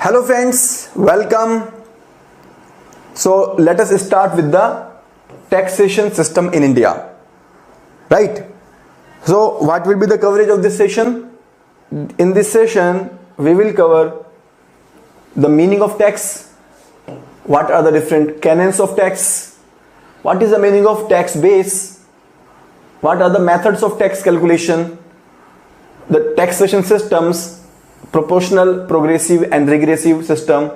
Hello friends, welcome. So let us start with the taxation system in India. Right? So what will be the coverage of this session? In this session, we will cover the meaning of tax, what are the different canons of tax, what is the meaning of tax base, what are the methods of tax calculation, the taxation systems, proportional, progressive and regressive system,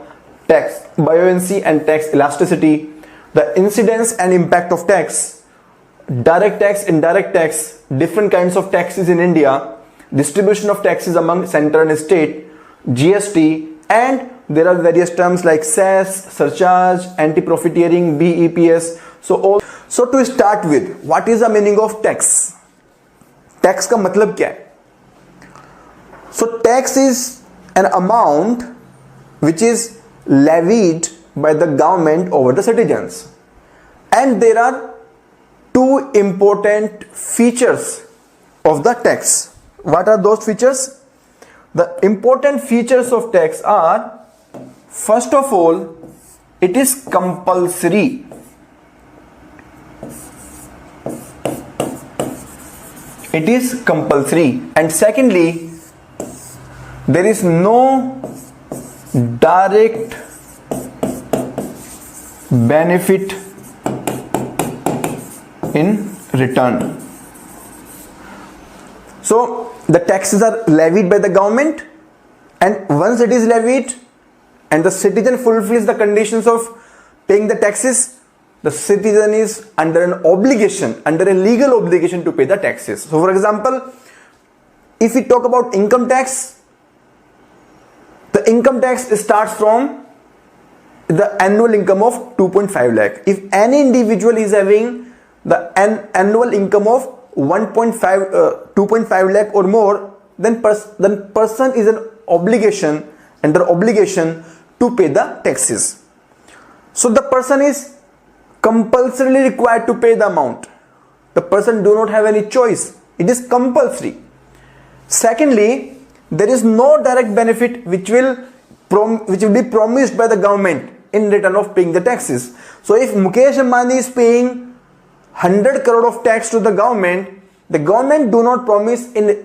tax buoyancy and tax elasticity, the incidence and impact of tax, direct tax, indirect tax, different kinds of taxes in India, distribution of taxes among center and state, GST, and there are various terms like cess, surcharge, anti-profiteering, BEPS. So to start with, what is the meaning of tax? Tax का मतलब क्या है? So tax is an amount which is levied by the government over the citizens, and there are two important features of the tax. What are those features? The important features of tax are, first of all, it is compulsory. It is compulsory. And secondly, there is no direct benefit in return. So the taxes are levied by the government, and once it is levied and the citizen fulfills the conditions of paying the taxes, the citizen is under an obligation, under a legal obligation to pay the taxes. So for example, if we talk about income tax, the income tax starts from the annual income of 2.5 lakh. If any individual is having the annual income of 2.5 lakh or more, then person is under obligation to pay the taxes. So the person is compulsorily required to pay the amount. The person do not have any choice. It is compulsory. Secondly, there is no direct benefit which will be promised by the government in return of paying the taxes. So if Mukesh Ambani is paying 100 crore of tax to the government do not promise in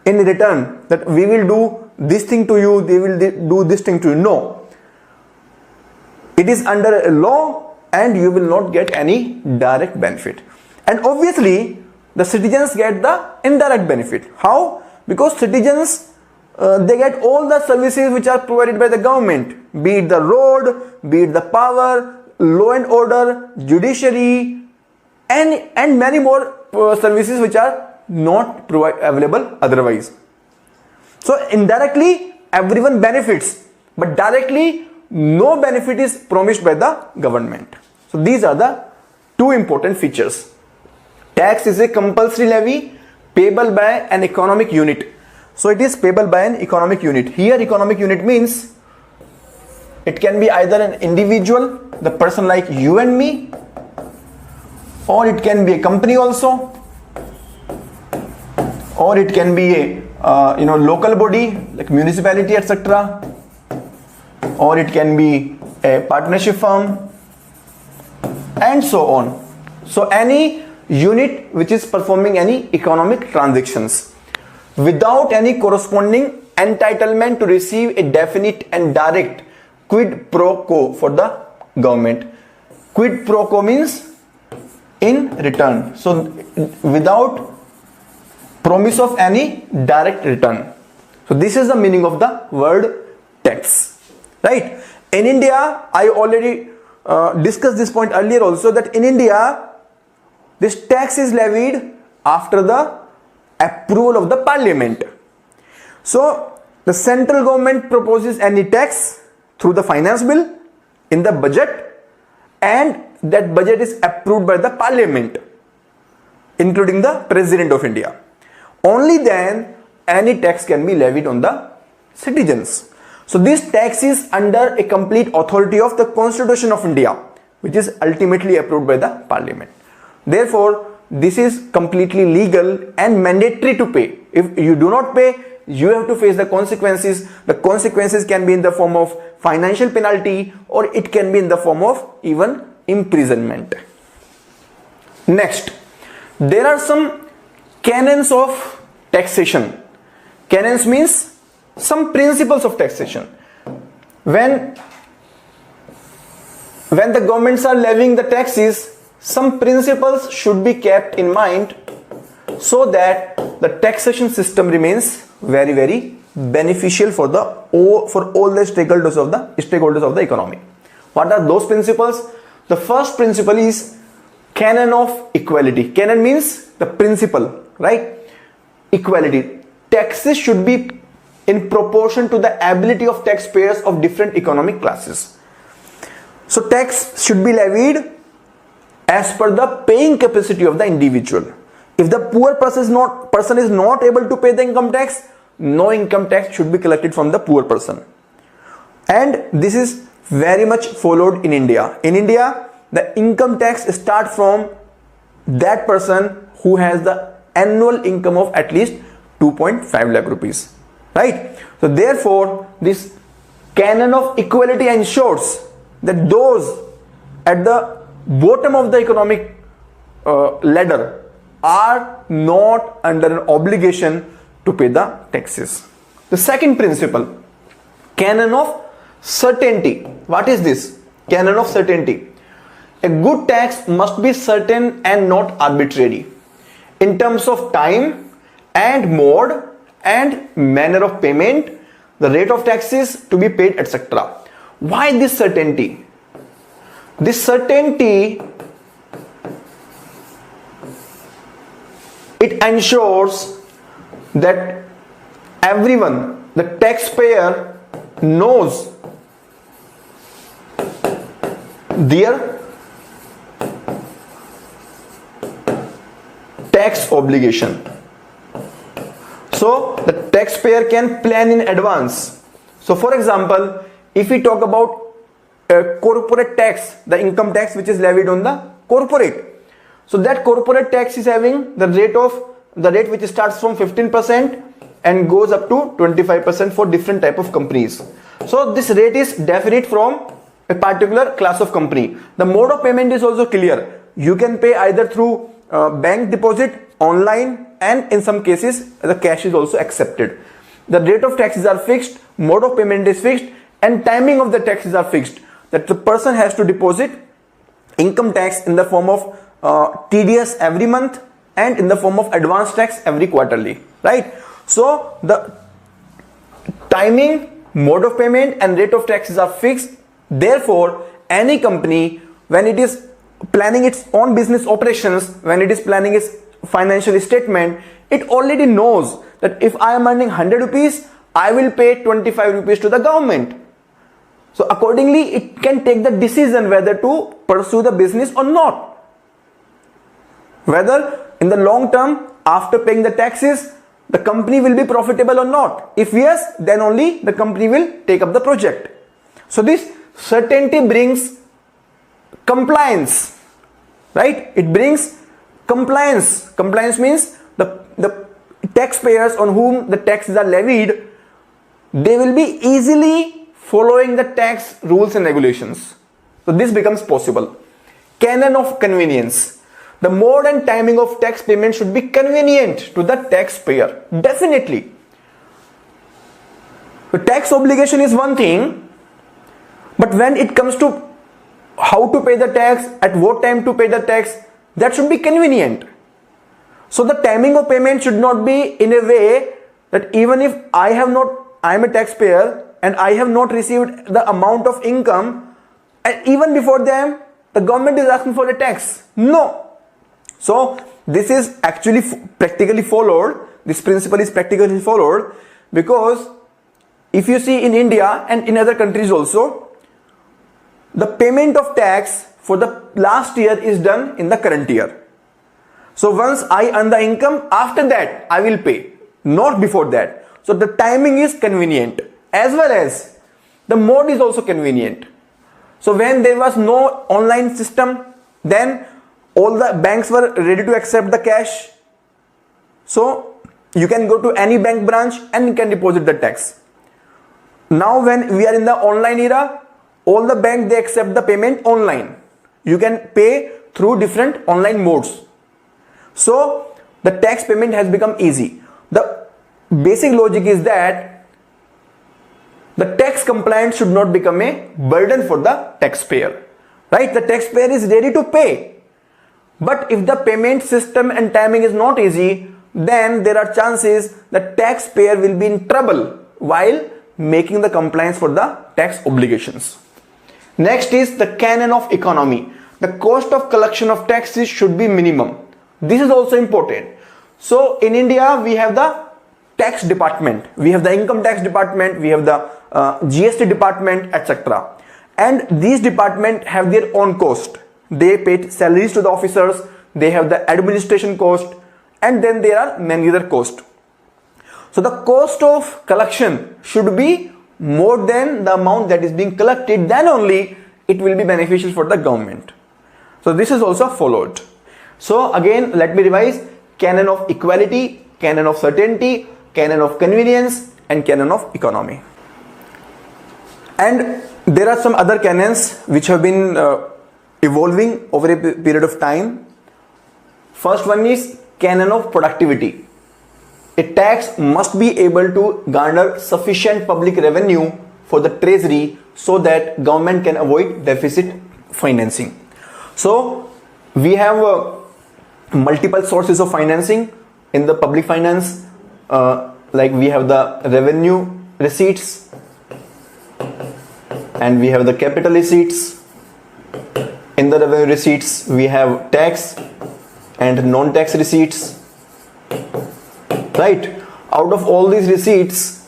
return that we will do this thing to you, they will do this thing to you. No. It is under a law and you will not get any direct benefit. And obviously, the citizens get the indirect benefit. How? Because citizens, they get all the services which are provided by the government, be it the road, be it the power, law and order, judiciary, and many more services which are not available otherwise. So indirectly, everyone benefits, but directly, no benefit is promised by the government. So these are the two important features. Tax is a compulsory levy payable by an economic unit. So it is payable by an economic unit. Here economic unit means it can be either an individual, the person like you and me, or it can be a company also, or it can be a local body like municipality, etc., or it can be a partnership firm, and so on. So any unit which is performing any economic transactions without any corresponding entitlement to receive a definite and direct quid pro quo for the government. Quid pro quo means in return. So without promise of any direct return. So this is the meaning of the word tax. Right? In India, I already discussed this point earlier also, that in India, this tax is levied after the approval of the parliament. So the central government proposes any tax through the finance bill in the budget, and that budget is approved by the parliament, including the president of India. Only then any tax can be levied on the citizens. So this tax is under a complete authority of the Constitution of India, which is ultimately approved by the parliament. Therefore, this is completely legal and mandatory to pay. If you do not pay, you have to face the consequences. The consequences can be in the form of financial penalty, or it can be in the form of even imprisonment. Next, there are some canons of taxation. Canons means some principles of taxation. When the governments are levying the taxes, some principles should be kept in mind so that the taxation system remains very, very beneficial for all the stakeholders of the economy. What are those principles? The first principle is canon of equality. Canon means the principle, right? Equality. Taxes should be in proportion to the ability of taxpayers of different economic classes. So tax should be levied as per the paying capacity of the individual. If the poor person is not able to pay the income tax, no income tax should be collected from the poor person. And this is very much followed in India. In India, the income tax starts from that person who has the annual income of at least 2.5 lakh rupees. Right? So therefore, this canon of equality ensures that those at the bottom of the economic ladder are not under an obligation to pay the taxes. The second principle, canon of certainty. What is this? Canon of certainty. A good tax must be certain and not arbitrary in terms of time and mode and manner of payment, the rate of taxes to be paid, etc. Why this certainty? This certainty, it ensures that everyone, the taxpayer, knows their tax obligation. So the taxpayer can plan in advance. So for example, if we talk about corporate tax, the income tax which is levied on the corporate, so that corporate tax is having the rate which starts from 15% and goes up to 25% for different type of companies. So this rate is definite from a particular class of company. The mode of payment is also clear. You can pay either through bank deposit, online, and in some cases the cash is also accepted. The rate of taxes are fixed, mode of payment is fixed, and timing of the taxes are fixed. That the person has to deposit income tax in the form of TDS every month and in the form of advance tax every quarterly, right? So the timing, mode of payment and rate of taxes are fixed. Therefore, any company, when it is planning its own business operations, when it is planning its financial statement, it already knows that if I am earning 100 rupees, I will pay 25 rupees to the government. So accordingly, it can take the decision whether to pursue the business or not. Whether in the long term, after paying the taxes, the company will be profitable or not. If yes, then only the company will take up the project. So this certainty brings compliance, right? It brings compliance. Compliance means the taxpayers on whom the taxes are levied, they will be easily following the tax rules and regulations. So this becomes possible. Canon of convenience. The mode and timing of tax payment should be convenient to the taxpayer. Definitely. The tax obligation is one thing, but when it comes to how to pay the tax, at what time to pay the tax, that should be convenient. So the timing of payment should not be in a way that even if I am a taxpayer and I have not received the amount of income, and even before them, the government is asking for the tax. No. So this is actually practically followed. This principle is practically followed because if you see in India and in other countries also, the payment of tax for the last year is done in the current year. So once I earn the income, after that I will pay, not before that. So the timing is convenient as well as the mode is also convenient. So when there was no online system, then all the banks were ready to accept the cash. So you can go to any bank branch and you can deposit the tax. Now when we are in the online era, all the banks, they accept the payment online. You can pay through different online modes. So the tax payment has become easy. The basic logic is that the tax compliance should not become a burden for the taxpayer. Right? The taxpayer is ready to pay. But if the payment system and timing is not easy, then there are chances the taxpayer will be in trouble while making the compliance for the tax obligations. Next is the canon of economy. The cost of collection of taxes should be minimum. This is also important. So in India, we have the tax department, we have the income tax department, we have the GST department, etc. And these departments have their own cost. They pay salaries to the officers, they have the administration cost, and then there are many other costs. So the cost of collection should be more than the amount that is being collected, then only it will be beneficial for the government. So this is also followed. So again, let me revise: canon of equality, canon of certainty, canon of convenience, and canon of economy. And there are some other canons which have been evolving over a period of time. First one is canon of productivity. A tax must be able to garner sufficient public revenue for the treasury so that government can avoid deficit financing. So we have multiple sources of financing in the public finance, like we have the revenue receipts and we have the capital receipts. In the revenue receipts we have tax and non-tax receipts. Right? Out of all these receipts,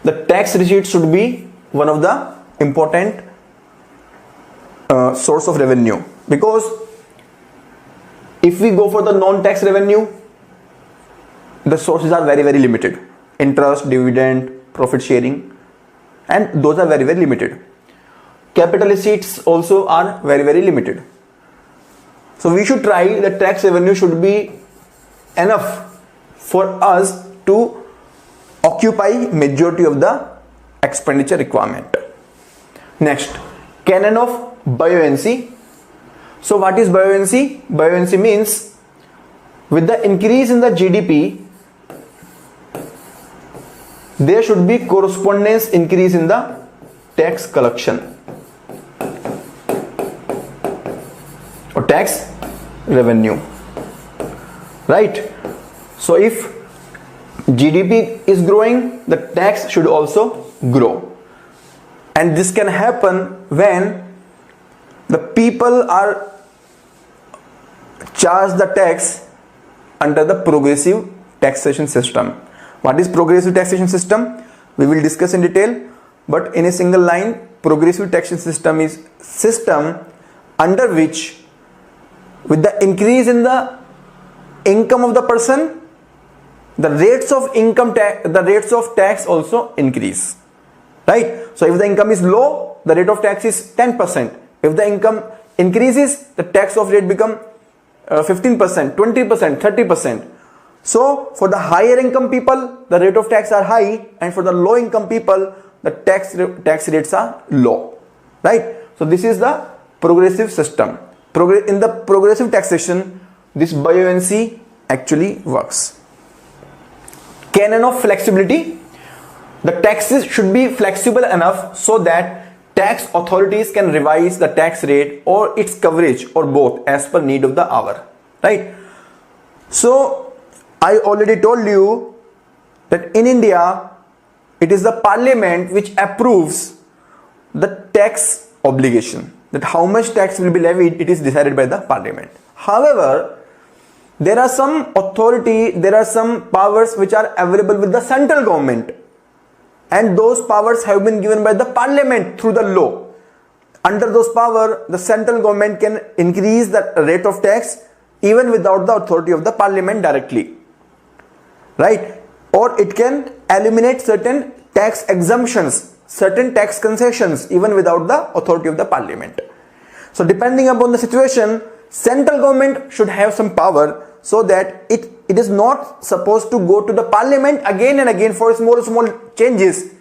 the tax receipt should be one of the important source of revenue, because if we go for the non-tax revenue, the sources are very limited. Interest, dividend, profit sharing, and those are very limited. Capital receipts also are very limited. So we should try the tax revenue should be enough for us to occupy majority of the expenditure requirement. Next, canon of buoyancy. So what is buoyancy? Buoyancy means with the increase in the GDP, there should be correspondence increase in the tax collection or tax revenue. Right? So if GDP is growing, the tax should also grow. And this can happen when the people are charged the tax under the progressive taxation system. What is progressive taxation system? We will discuss in detail, but in a single line, progressive taxation system is system under which with the increase in the income of the person, the rates of income tax, the rates of tax also increase. Right? So if the income is low, the rate of tax is 10%. If the income increases, the tax of rate become 15%, 20%, 30%. So for the higher income people, the rate of tax are high, and for the low income people, the tax rates are low. Right? So this is the progressive system. In the progressive taxation, this buoyancy actually works. Canon of flexibility. The taxes should be flexible enough so that tax authorities can revise the tax rate or its coverage or both as per need of the hour. Right? So I already told you that in India, it is the parliament which approves the tax obligation. That how much tax will be levied, it is decided by the parliament. However, there are some authority, there are some powers which are available with the central government, and those powers have been given by the parliament through the law. Under those powers, the central government can increase the rate of tax even without the authority of the parliament directly. Right? Or it can eliminate certain tax exemptions, certain tax concessions even without the authority of the parliament. So depending upon the situation, central government should have some power, so that it is not supposed to go to the parliament again and again for small changes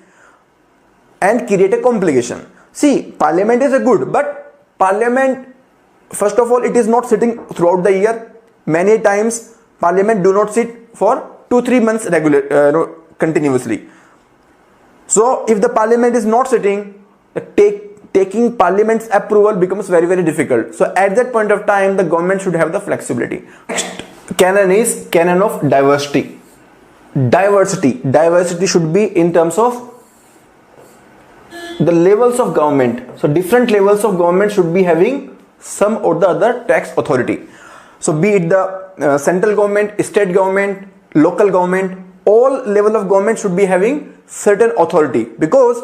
and create a complication. See, parliament is a good, but parliament, first of all, it is not sitting throughout the year. Many times parliament do not sit for 2-3 months continuously. So if the parliament is not sitting, taking parliament's approval becomes very difficult. So at that point of time, the government should have the flexibility. Next canon is canon of diversity. Diversity should be in terms of the levels of government. So different levels of government should be having some or the other tax authority. So be it the central government, state government, local government, all level of government should be having certain authority, because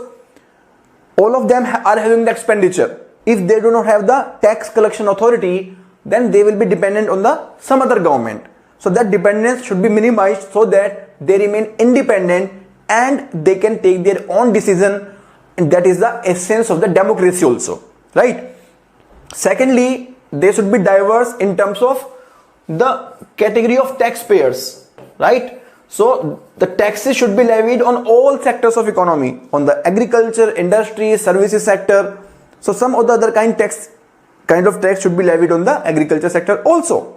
all of them are having the expenditure. If they do not have the tax collection authority, then they will be dependent on some other government. So that dependence should be minimized, so that they remain independent and they can take their own decision, and that is the essence of the democracy also, right? Secondly, they should be diverse in terms of the category of taxpayers, right? So the taxes should be levied on all sectors of economy, on the agriculture, industry, services sector. So some or the other kind of tax should be levied on the agriculture sector also.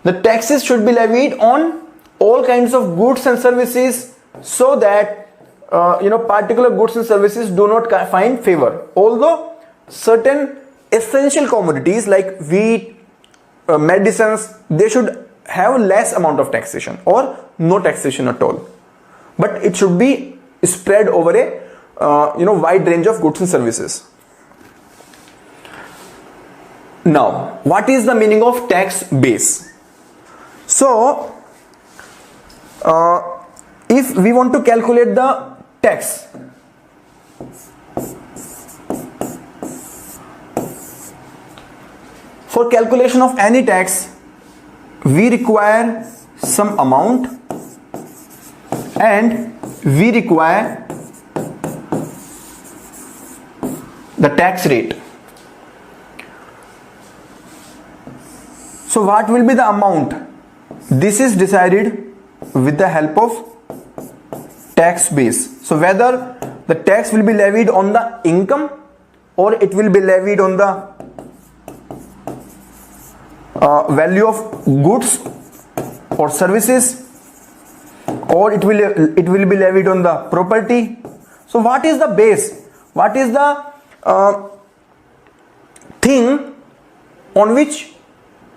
The taxes should be levied on all kinds of goods and services, so that particular goods and services do not find favor. Although certain essential commodities like wheat, medicines, they should have less amount of taxation or no taxation at all, but it should be spread over a wide range of goods and services. Now, what is the meaning of tax base? So if we want to calculate the tax, for calculation of any tax, we require some amount and we require the tax rate. So what will be the amount? This is decided with the help of tax base. So whether the tax will be levied on the income or it will be levied on the value of goods or services, or it will be levied on the property. So what is the base? What is the thing on which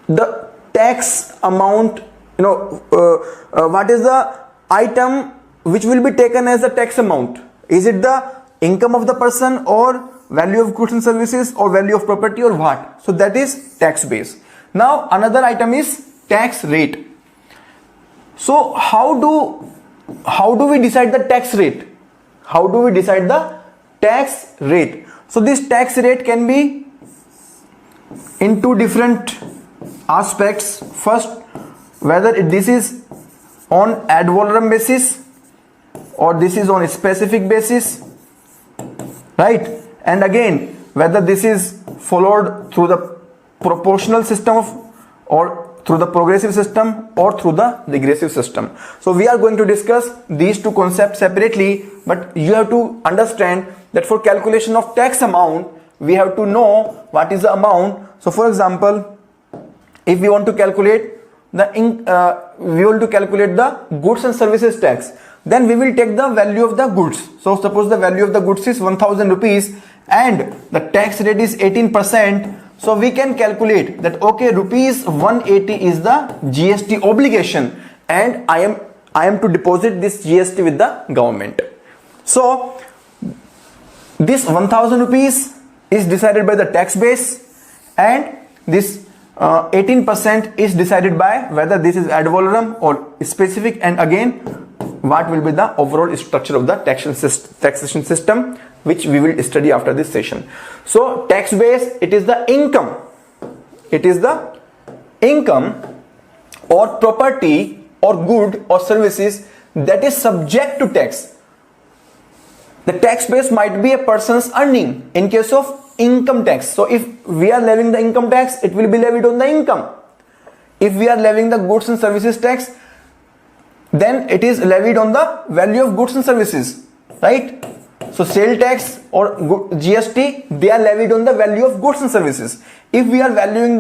the tax amount, what is the item which will be taken as the tax amount? Is it the income of the person, or value of goods and services, or value of property, or what? So that is tax base. Now another item is tax rate. So how do we decide the tax rate? How do we decide the tax rate? So this tax rate can be in two different aspects. First, whether this is on ad valorem basis or this is on a specific basis, right? And again, whether this is followed through the proportional system or through the progressive system or through the regressive system. So we are going to discuss these two concepts separately, but you have to understand that for calculation of tax amount, we have to know what is the amount. So for example, if we want to calculate the goods and services tax, then we will take the value of the goods. So suppose the value of the goods is 1000 rupees and the tax rate is 18%. So we can calculate that, okay, rupees 180 is the GST obligation and I am to deposit this GST with the government. So this 1000 rupees is decided by the tax base, and this 18% is decided by whether this is ad valorem or specific, and again what will be the overall structure of the taxation system, which we will study after this session. So tax base, it is the income. It is the income or property or good or services that is subject to tax. The tax base might be a person's earning. In case of income tax. So if we are levying the income tax, it will be levied on the income. If we are levying the goods and services tax, then it is levied on the value of goods and services, right? So sale tax or GST, they are levied on the value of goods and services. If we are levying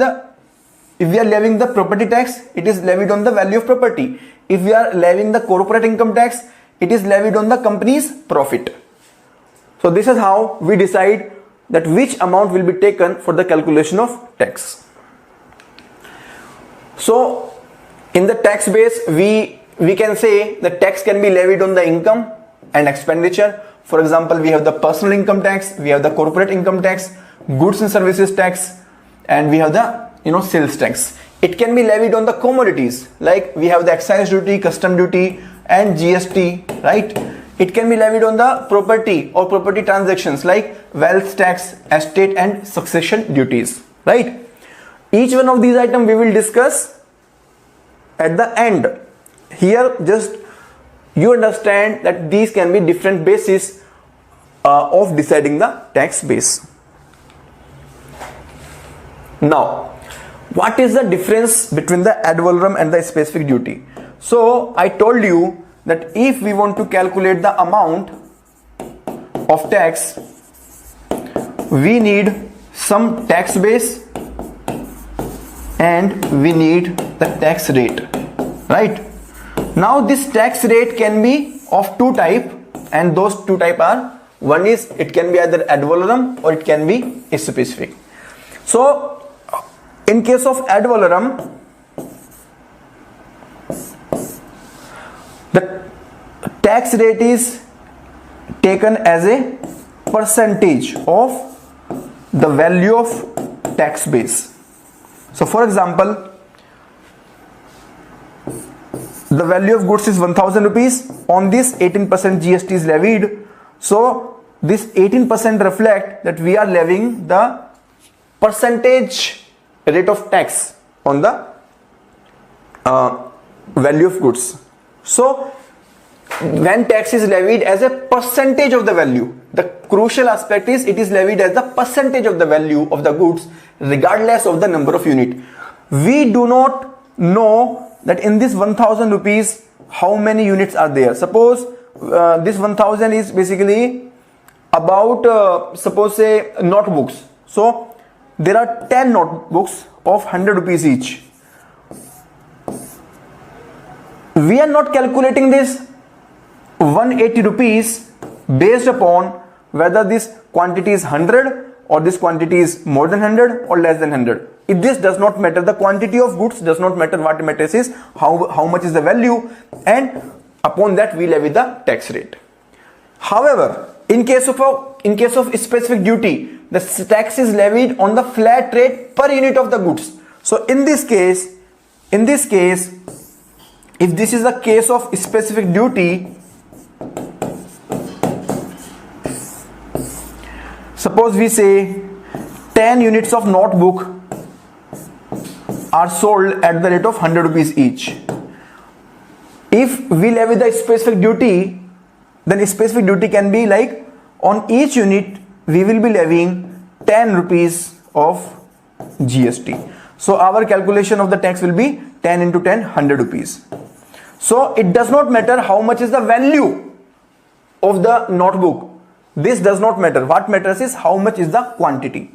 the property tax, it is levied on the value of property. If we are levying the corporate income tax, it is levied on the company's profit. So this is how we decide that which amount will be taken for the calculation of tax. So in the tax base, we can say the tax can be levied on the income and expenditure. For example, we have the personal income tax, we have the corporate income tax, goods and services tax, and we have the sales tax. It can be levied on the commodities, like we have the excise duty, custom duty, and GST, right? It can be levied on the property or property transactions like wealth tax, estate and succession duties, right? Each one of these items we will discuss at the end. Here just you understand that these can be different bases of deciding the tax base. Now, what is the difference between the ad valorem and the specific duty? So I told you that if we want to calculate the amount of tax, we need some tax base and we need the tax rate, right? Now this tax rate can be of two types, and those two types are, one is it can be either ad valorem or it can be specific. So in case of ad valorem, the tax rate is taken as a percentage of the value of tax base. So for example, the value of goods is 1000 rupees. On this 18% GST is levied. So this 18% reflect that we are levying the percentage rate of tax on the value of goods. So when tax is levied as a percentage of the value, the crucial aspect is it is levied as the percentage of the value of the goods regardless of the number of unit. We do not know that in this 1000 rupees how many units are there. Suppose this 1000 is basically about suppose say notebooks. So there are 10 notebooks of 100 rupees each. We are not calculating this 180 rupees based upon whether this quantity is 100 or this quantity is more than 100 or less than 100. If this does not matter, the quantity of goods does not matter. What matters is how much is the value, and upon that we levy the tax rate. However, in case of specific duty, the tax is levied on the flat rate per unit of the goods. So in this case, if this is a case of specific duty, suppose we say 10 units of notebook are sold at the rate of 100 rupees each. If we levy the specific duty, then specific duty can be like on each unit we will be levying 10 rupees of GST. So our calculation of the tax will be 10 into 10, 100 rupees. So it does not matter how much is the value of the notebook. This does not matter. What matters is how much is the quantity.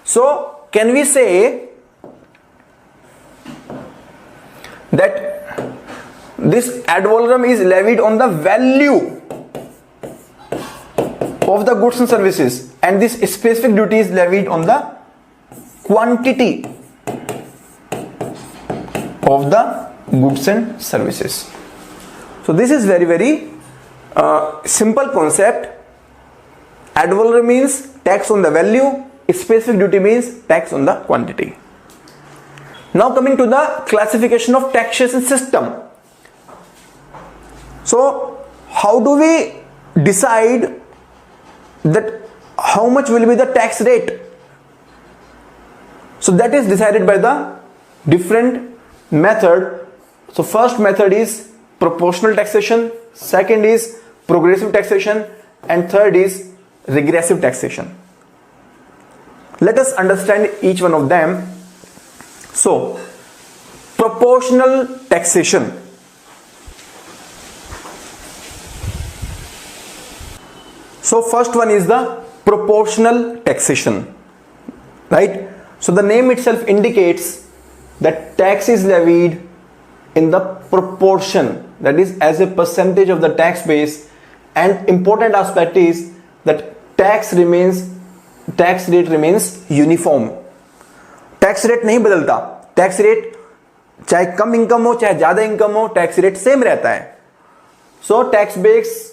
So can we say that this ad valorem is levied on the value of the goods and services, and this specific duty is levied on the quantity of the goods and services. So this is very simple concept. Ad valorem means tax on the value, specific duty means tax on the quantity. Now coming to the classification of taxation system. So how do we decide that how much will be the tax rate? So that is decided by the different method. So first method is proportional taxation, second is progressive taxation, and third is regressive taxation. Let us understand each one of them. So, proportional taxation. So first one is the proportional taxation, right? So the name itself indicates that tax is levied in the proportion, that is as a percentage of the tax base, and important aspect is that tax rate remains uniform. Tax rate नहीं बदलता, tax rate चाहे कम income हो चाहे ज्यादा income हो, tax rate same रहता है. So tax base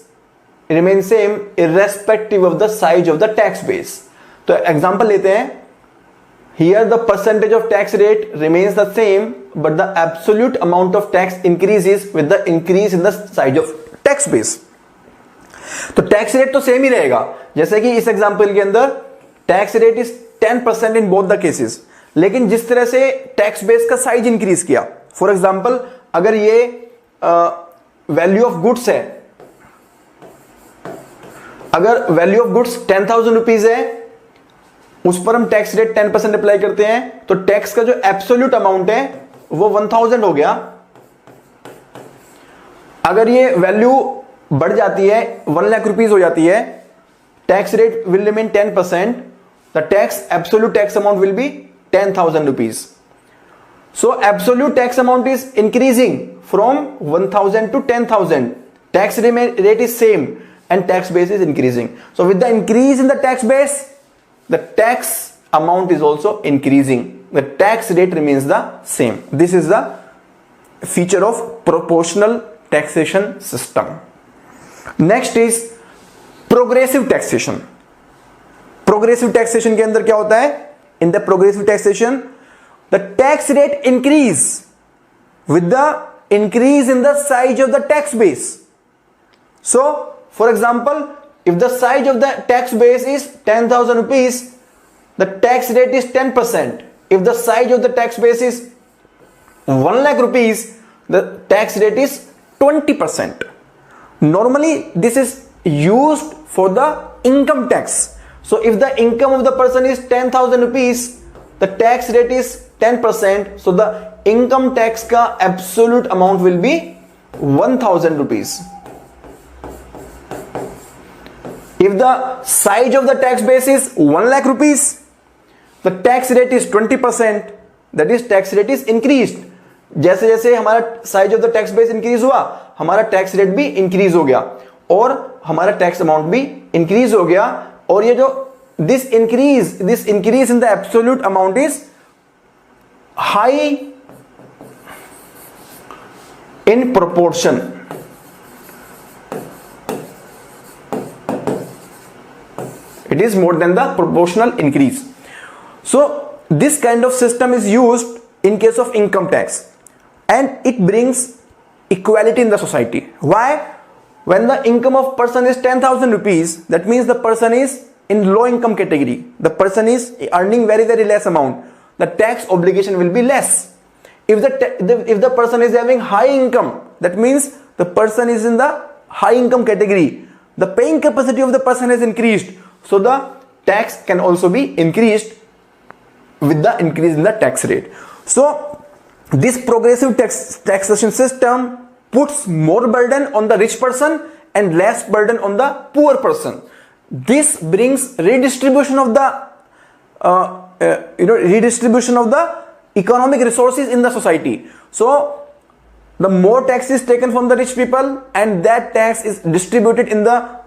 remain same irrespective of the size of the tax base. तो एग्जांपल लेते हैं. Here the percentage of tax rate remains the same, but the absolute amount of tax increases with the increase in the size of tax base. तो tax rate तो same ही रहेगा. जैसे कि इस example के अंदर tax rate is 10% in both the cases, लेकिन जिस तरह से टैक्स बेस का साइज इंक्रीज किया, फॉर एग्जांपल अगर ये वैल्यू ऑफ गुड्स है, अगर वैल्यू ऑफ गुड्स 10,000 रुपीज है, उस पर हम टैक्स रेट 10% अप्लाई करते हैं, तो टैक्स का जो एब्सोल्यूट अमाउंट है वो 1000 हो गया. अगर ये वैल्यू बढ़ जाती है 1 लाख रुपीज हो जाती है, tax rate will remain 10%, the tax absolute tax amount will be 10,000 rupees. So absolute tax amount is increasing from 1000 to 10,000. Tax rate is same and tax base is increasing. So with the increase in the tax base, the tax amount is also increasing. The tax rate remains the same. This is the feature of proportional taxation system. Next is progressive taxation. Progressive taxation के अंदर क्या होता है? In the progressive taxation, the tax rate increase with the increase in the size of the tax base. So, for example, if the size of the tax base is 10,000 rupees, the tax rate is 10%. If the size of the tax base is 1 lakh rupees, the tax rate is 20%. Normally, this is used for the income tax. So, if the income of the person is 10,000 rupees, the tax rate is 10%, so the income tax ka absolute amount will be 1,000 rupees. If the size of the tax base is 1 lakh rupees, the tax rate is 20%, that is tax rate is increased. जैसे जैसे हमारा size of the tax base increase हुआ, हमारा tax rate भी increase हो गया और हमारा tax amount भी increase हो गया. और ये जो this increase in the absolute amount is high in proportion. It is more than the proportional increase. So this kind of system is used in case of income tax, and it brings equality in the society. Why? When the income of person is 10,000 rupees, that means the person is in low income category. The person is earning very less amount. The tax obligation will be less. If the person is having high income, that means the person is in the high income category. The paying capacity of the person has increased, so the tax can also be increased with the increase in the tax rate. So this progressive taxation system puts more burden on the rich person and less burden on the poor person. This brings redistribution of the redistribution of the economic resources in the society. So the more tax is taken from the rich people, and that tax is distributed in the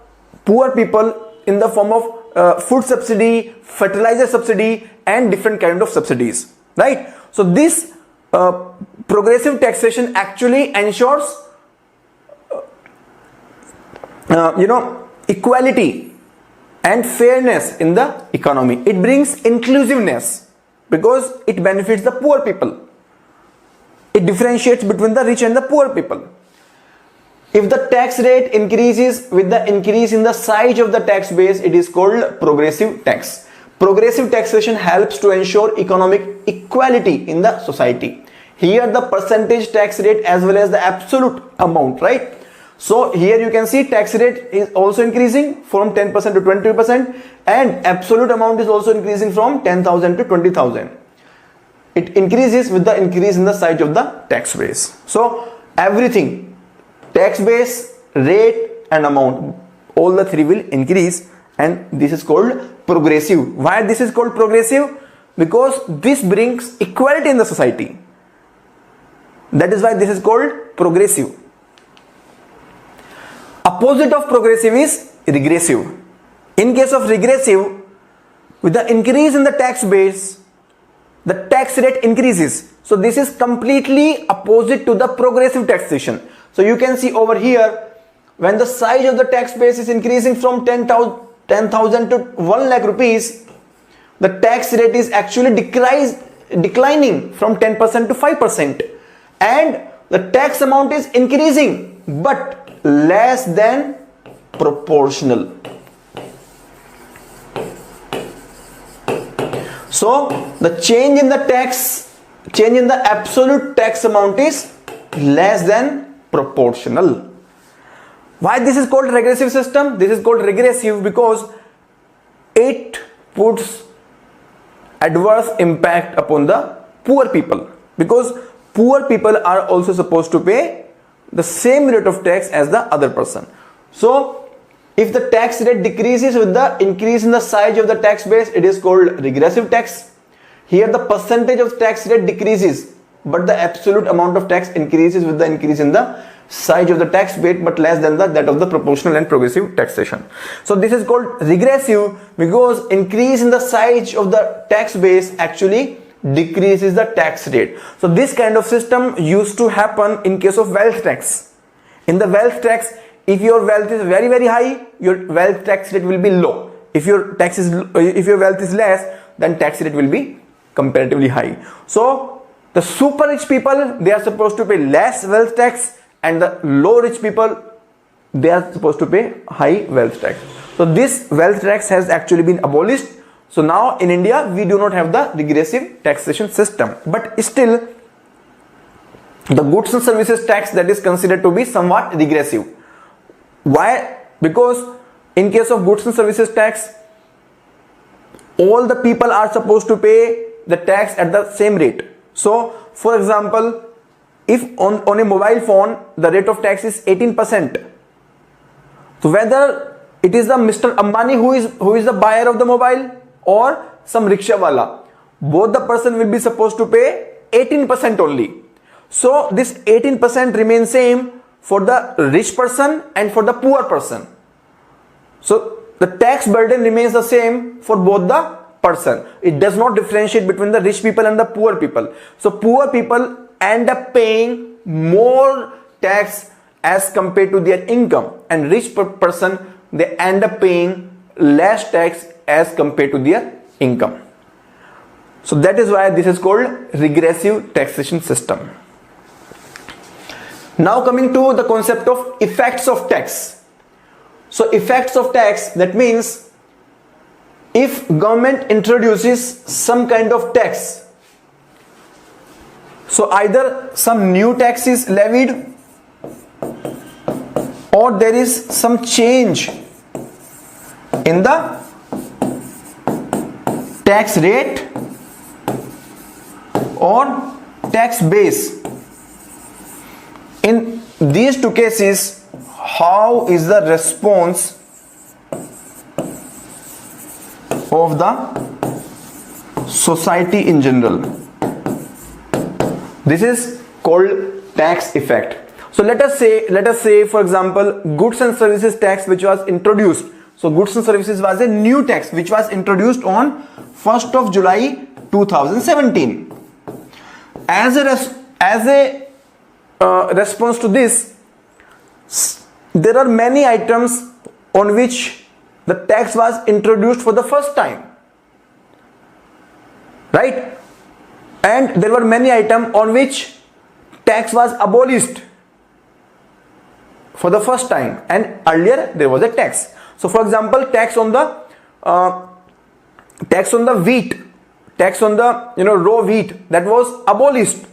poor people in the form of food subsidy, fertilizer subsidy, and different kind of subsidies, right? So this progressive taxation actually ensures equality and fairness in the economy. It brings inclusiveness because it benefits the poor people. It differentiates between the rich and the poor people. If the tax rate increases with the increase in the size of the tax base, it is called progressive tax. Progressive taxation helps to ensure economic equality in the society. Here the percentage tax rate as well as the absolute amount, right? So here you can see tax rate is also increasing from 10% to 20%, and absolute amount is also increasing from 10,000 to 20,000. It increases with the increase in the size of the tax base. So everything, tax base, rate and amount, all the three will increase, and this is called progressive. Why this is called progressive? Because this brings equality in the society. That is why this is called progressive. Opposite of progressive is regressive. In case of regressive, with the increase in the tax base, the tax rate increases. So this is completely opposite to the progressive taxation. So you can see over here, when the size of the tax base is increasing from 10,000 to 1 lakh rupees, the tax rate is actually declining from 10% to 5%, and the tax amount is increasing but less than proportional. So the change in the absolute tax amount is less than proportional. Why this is called regressive system? This is called regressive because it puts adverse impact upon the poor people, because poor people are also supposed to pay the same rate of tax as the other person. So if the tax rate decreases with the increase in the size of the tax base, it is called regressive tax. Here the percentage of tax rate decreases, but the absolute amount of tax increases with the increase in the size of the tax base, but less than that of the proportional and progressive taxation. So this is called regressive because increase in the size of the tax base actually decreases the tax rate. So this kind of system used to happen in case of wealth tax. In the wealth tax, if your wealth is very very high, your wealth tax rate will be low. If your wealth is less, then tax rate will be comparatively high. So the super rich people, they are supposed to pay less wealth tax, and the low rich people, they are supposed to pay high wealth tax. So this wealth tax has actually been abolished. So now in India we do not have the regressive taxation system, but still the goods and services tax, that is considered to be somewhat regressive. Why? Because in case of goods and services tax, all the people are supposed to pay the tax at the same rate. So for example, if on a mobile phone the rate of tax is 18%, so whether it is the Mr. Ambani who is the buyer of the mobile or some rickshaw wala, both the person will be supposed to pay 18% only. So this 18% remains same for the rich person and for the poor person. So the tax burden remains the same for both the person. It does not differentiate between the rich people and the poor people. So poor people end up paying more tax as compared to their income, and rich person, they end up paying less tax as compared to their income. So that is why this is called regressive taxation system. Now coming to the concept of effects of tax. So effects of tax, that means if government introduces some kind of tax, so either some new tax is levied or there is some change in the tax rate or tax base. In these two cases, how is the response of the society in general? This is called tax effect. So let us say for example, goods and services tax which was introduced. So goods and services was a new tax which was introduced on 1st of July 2017. As a response to this, there are many items on which the tax was introduced for the first time, right? And there were many items on which tax was abolished for the first time, and earlier there was a tax. So for example, tax on the wheat, tax on the raw wheat, that was abolished.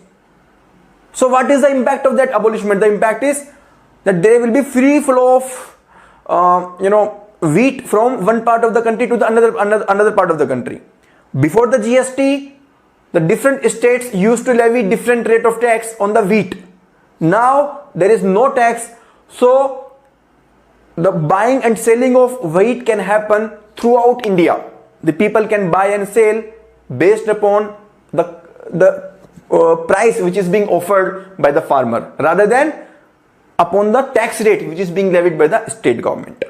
So what is the impact of that abolishment? The impact is that there will be free flow of wheat from one part of the country to the another part of the country. Before the GST, the different states used to levy different rate of tax on the wheat. Now there is no tax, so the buying and selling of wheat can happen throughout India. The people can buy and sell based upon the price which is being offered by the farmer, rather than upon the tax rate which is being levied by the state government,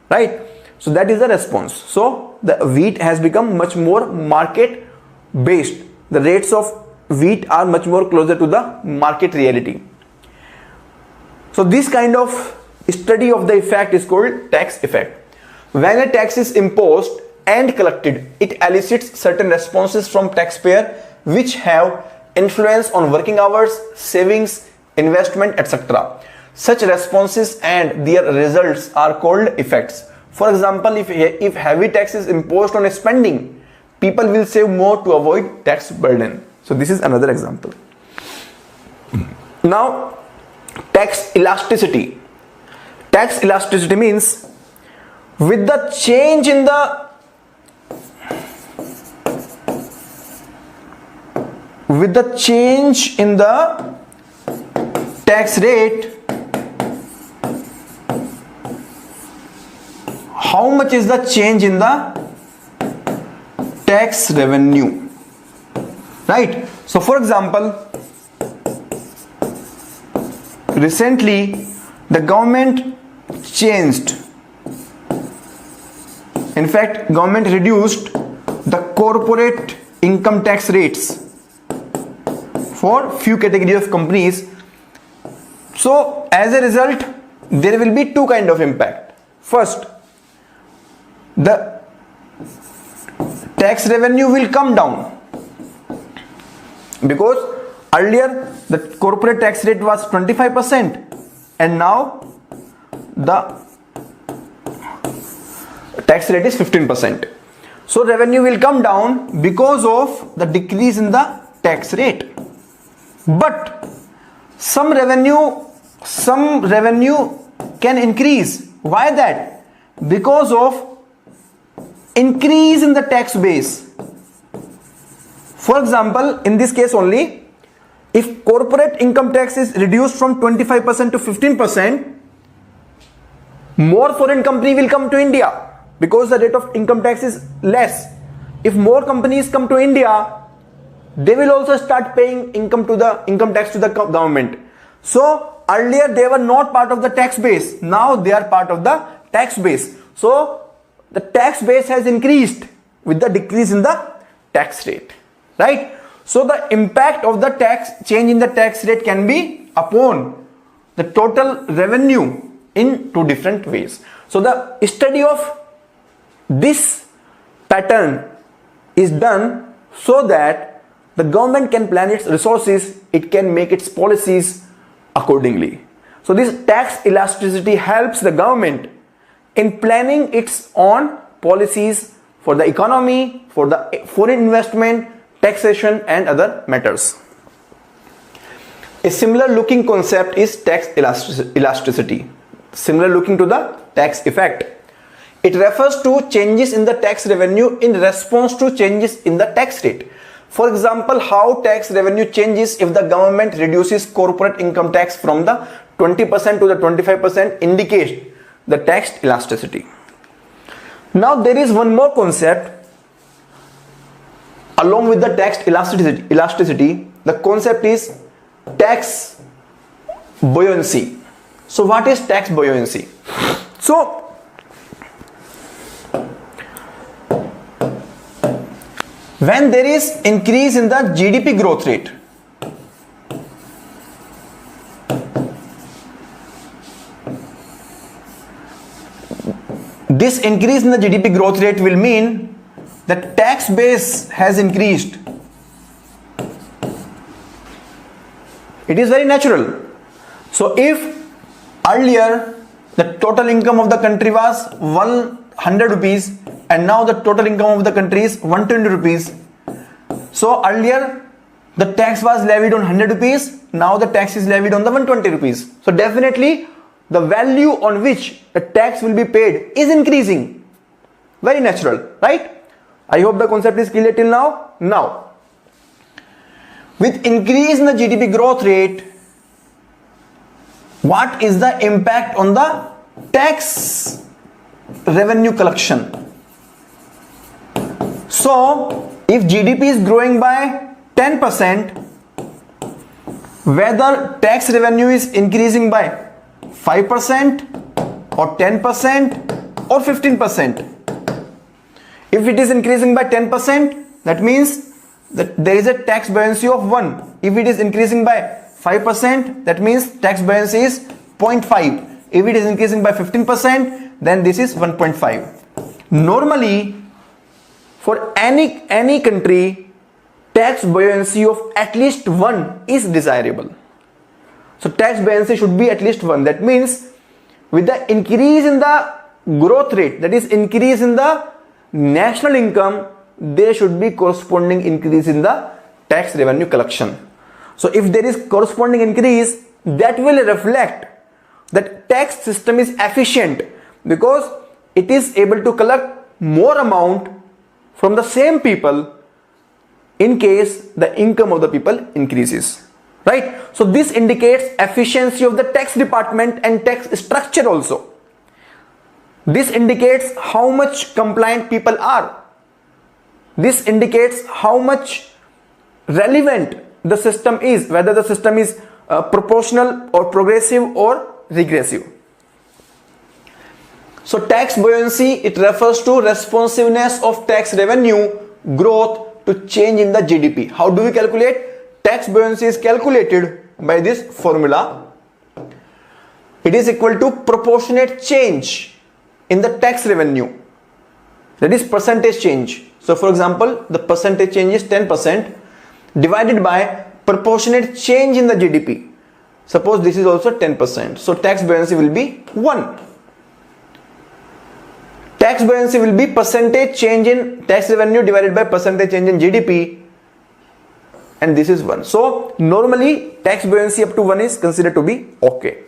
right? So that is the response. So the wheat has become much more market based. The rates of wheat are much more closer to the market reality. So this kind of study of the effect is called tax effect. When a tax is imposed and collected, it elicits certain responses from taxpayer which have influence on working hours, savings, investment, etc. Such responses and their results are called effects. For example, if heavy tax is imposed on spending, people will save more to avoid tax burden. So this is another example. Now, tax elasticity. Tax elasticity means with the change in the tax rate, how much is the change in the tax revenue, right? So for example, recently the government changed, in fact government reduced the corporate income tax rates for few category of companies. So as a result, there will be two kind of impact. First, the tax revenue will come down, because earlier the corporate tax rate was 25% and now the tax rate is 15%. So revenue will come down because of the decrease in the tax rate. But some revenue can increase. Why that? Because of increase in the tax base. For example, in this case only, if corporate income tax is reduced from 25% to 15%, more foreign company will come to India because the rate of income tax is less. If more companies come to India, they will also start paying income tax to the government. So earlier they were not part of the tax base, now they are part of the tax base. So the tax base has increased with the decrease in the tax rate, right? So the impact of the change in the tax rate can be upon the total revenue in two different ways. So the study of this pattern is done so that the government can plan its resources, it can make its policies accordingly. So this tax elasticity helps the government in planning its own policies for the economy, for the foreign investment, taxation and other matters. A similar looking concept is tax elasticity, similar looking to the tax effect. It refers to changes in the tax revenue in response to changes in the tax rate. For example, how tax revenue changes if the government reduces corporate income tax from the 20% to the 25% indicates the tax elasticity. Now there is one more concept along with the tax elasticity. The concept is tax buoyancy. So what is tax buoyancy? So when there is increase in the GDP growth rate, this increase in the GDP growth rate will mean that tax base has increased. It is very natural. So if earlier the total income of the country was 100 rupees and now the total income of the country is 120 rupees. So earlier the tax was levied on 100 rupees, now the tax is levied on the 120 rupees. So definitely the value on which the tax will be paid is increasing. Very natural, right? I hope the concept is clear till now. Now, with increase in the GDP growth rate, what is the impact on the tax revenue collection? So, if GDP is growing by 10%, whether tax revenue is increasing by 5% or 10% or 15%. If it is increasing by 10%, that means that there is a tax buoyancy of 1. If it is increasing by 5%, that means tax buoyancy is 0.5. If it is increasing by 15%, then this is 1.5. Normally, for any country, tax buoyancy of at least 1 is desirable. So tax buoyancy should be at least 1. That means with the increase in the growth rate, that is increase in the national income, there should be corresponding increase in the tax revenue collection. So if there is corresponding increase, that will reflect that tax system is efficient because it is able to collect more amount from the same people in case the income of the people increases, right? So this indicates efficiency of the tax department and tax structure also. This indicates how much compliant people are. This indicates how much relevant the system is, whether the system is proportional or progressive or regressive. So tax buoyancy, it refers to responsiveness of tax revenue growth to change in the GDP. How do we calculate? Tax buoyancy is calculated by this formula. It is equal to proportionate change in the tax revenue, that is percentage change. So for example, the percentage change is 10% divided by proportionate change in the GDP. Suppose this is also 10%. So tax buoyancy will be 1. Tax buoyancy will be percentage change in tax revenue divided by percentage change in GDP, and this is 1. So normally tax buoyancy up to 1 is considered to be okay.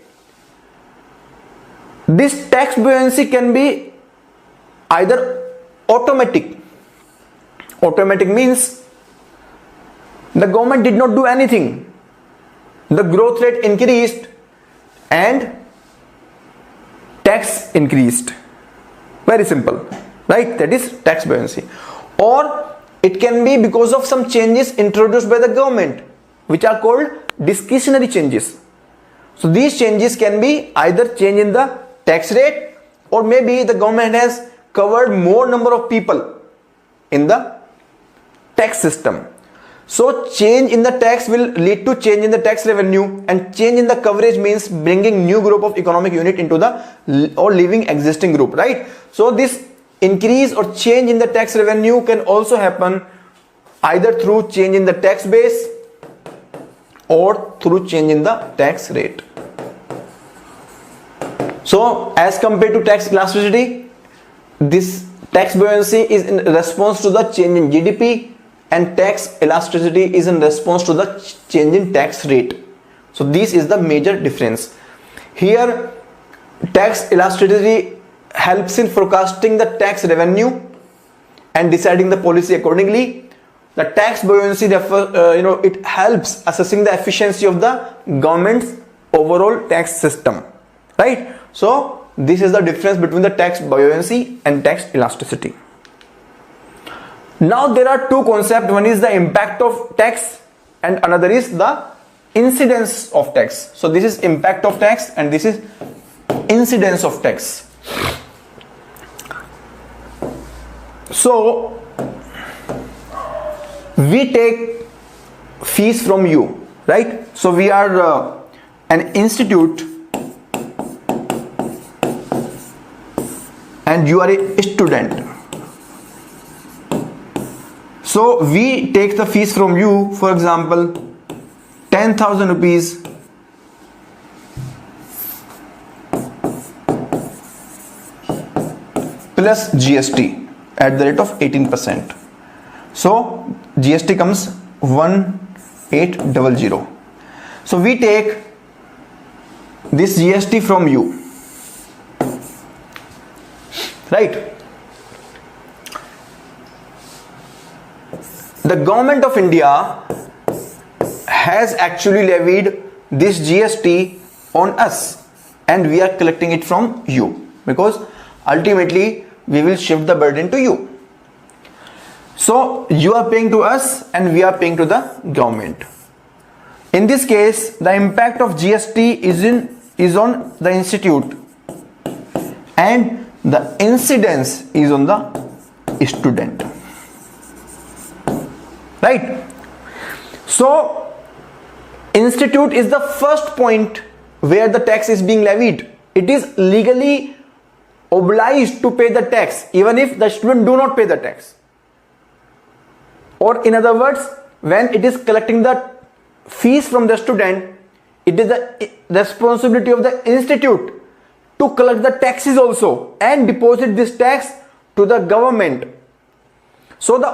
This tax buoyancy can be either automatic. Automatic means the government did not do anything. The growth rate increased and tax increased. Very simple, right? That is tax buoyancy. Or it can be because of some changes introduced by the government, which are called discretionary changes. So these changes can be either change in the tax rate, or maybe the government has covered more number of people in the tax system. So change in the tax will lead to change in the tax revenue, and change in the coverage means bringing new group of economic unit into the or leaving existing group, right? So this increase or change in the tax revenue can also happen either through change in the tax base or through change in the tax rate. So as compared to tax elasticity, this tax buoyancy is in response to the change in GDP, and tax elasticity is in response to the change in tax rate. So this is the major difference. Here tax elasticity helps in forecasting the tax revenue and deciding the policy accordingly. The tax buoyancy it helps assessing the efficiency of the government's overall tax system, right? So this is the difference between the tax buoyancy and tax elasticity. Now there are two concepts. One is the impact of tax and another is the incidence of tax. So this is impact of tax and this is incidence of tax. So we take fees from you, right? So we are an institute and you are a student. So we take the fees from you, for example 10,000 rupees plus GST at the rate of 18%. So GST comes 1800. So we take this GST from you, right? The government of India has actually levied this GST on us, and we are collecting it from you, because ultimately we will shift the burden to you. So you are paying to us and we are paying to the government. In this case, the impact of GST is on the institute, and the incidence is on the student, right? So institute is the first point where the tax is being levied. It is legally obliged to pay the tax even if the student do not pay the tax. Or in other words, when it is collecting the fees from the student, it is the responsibility of the institute to collect the taxes also and deposit this tax to the government. So the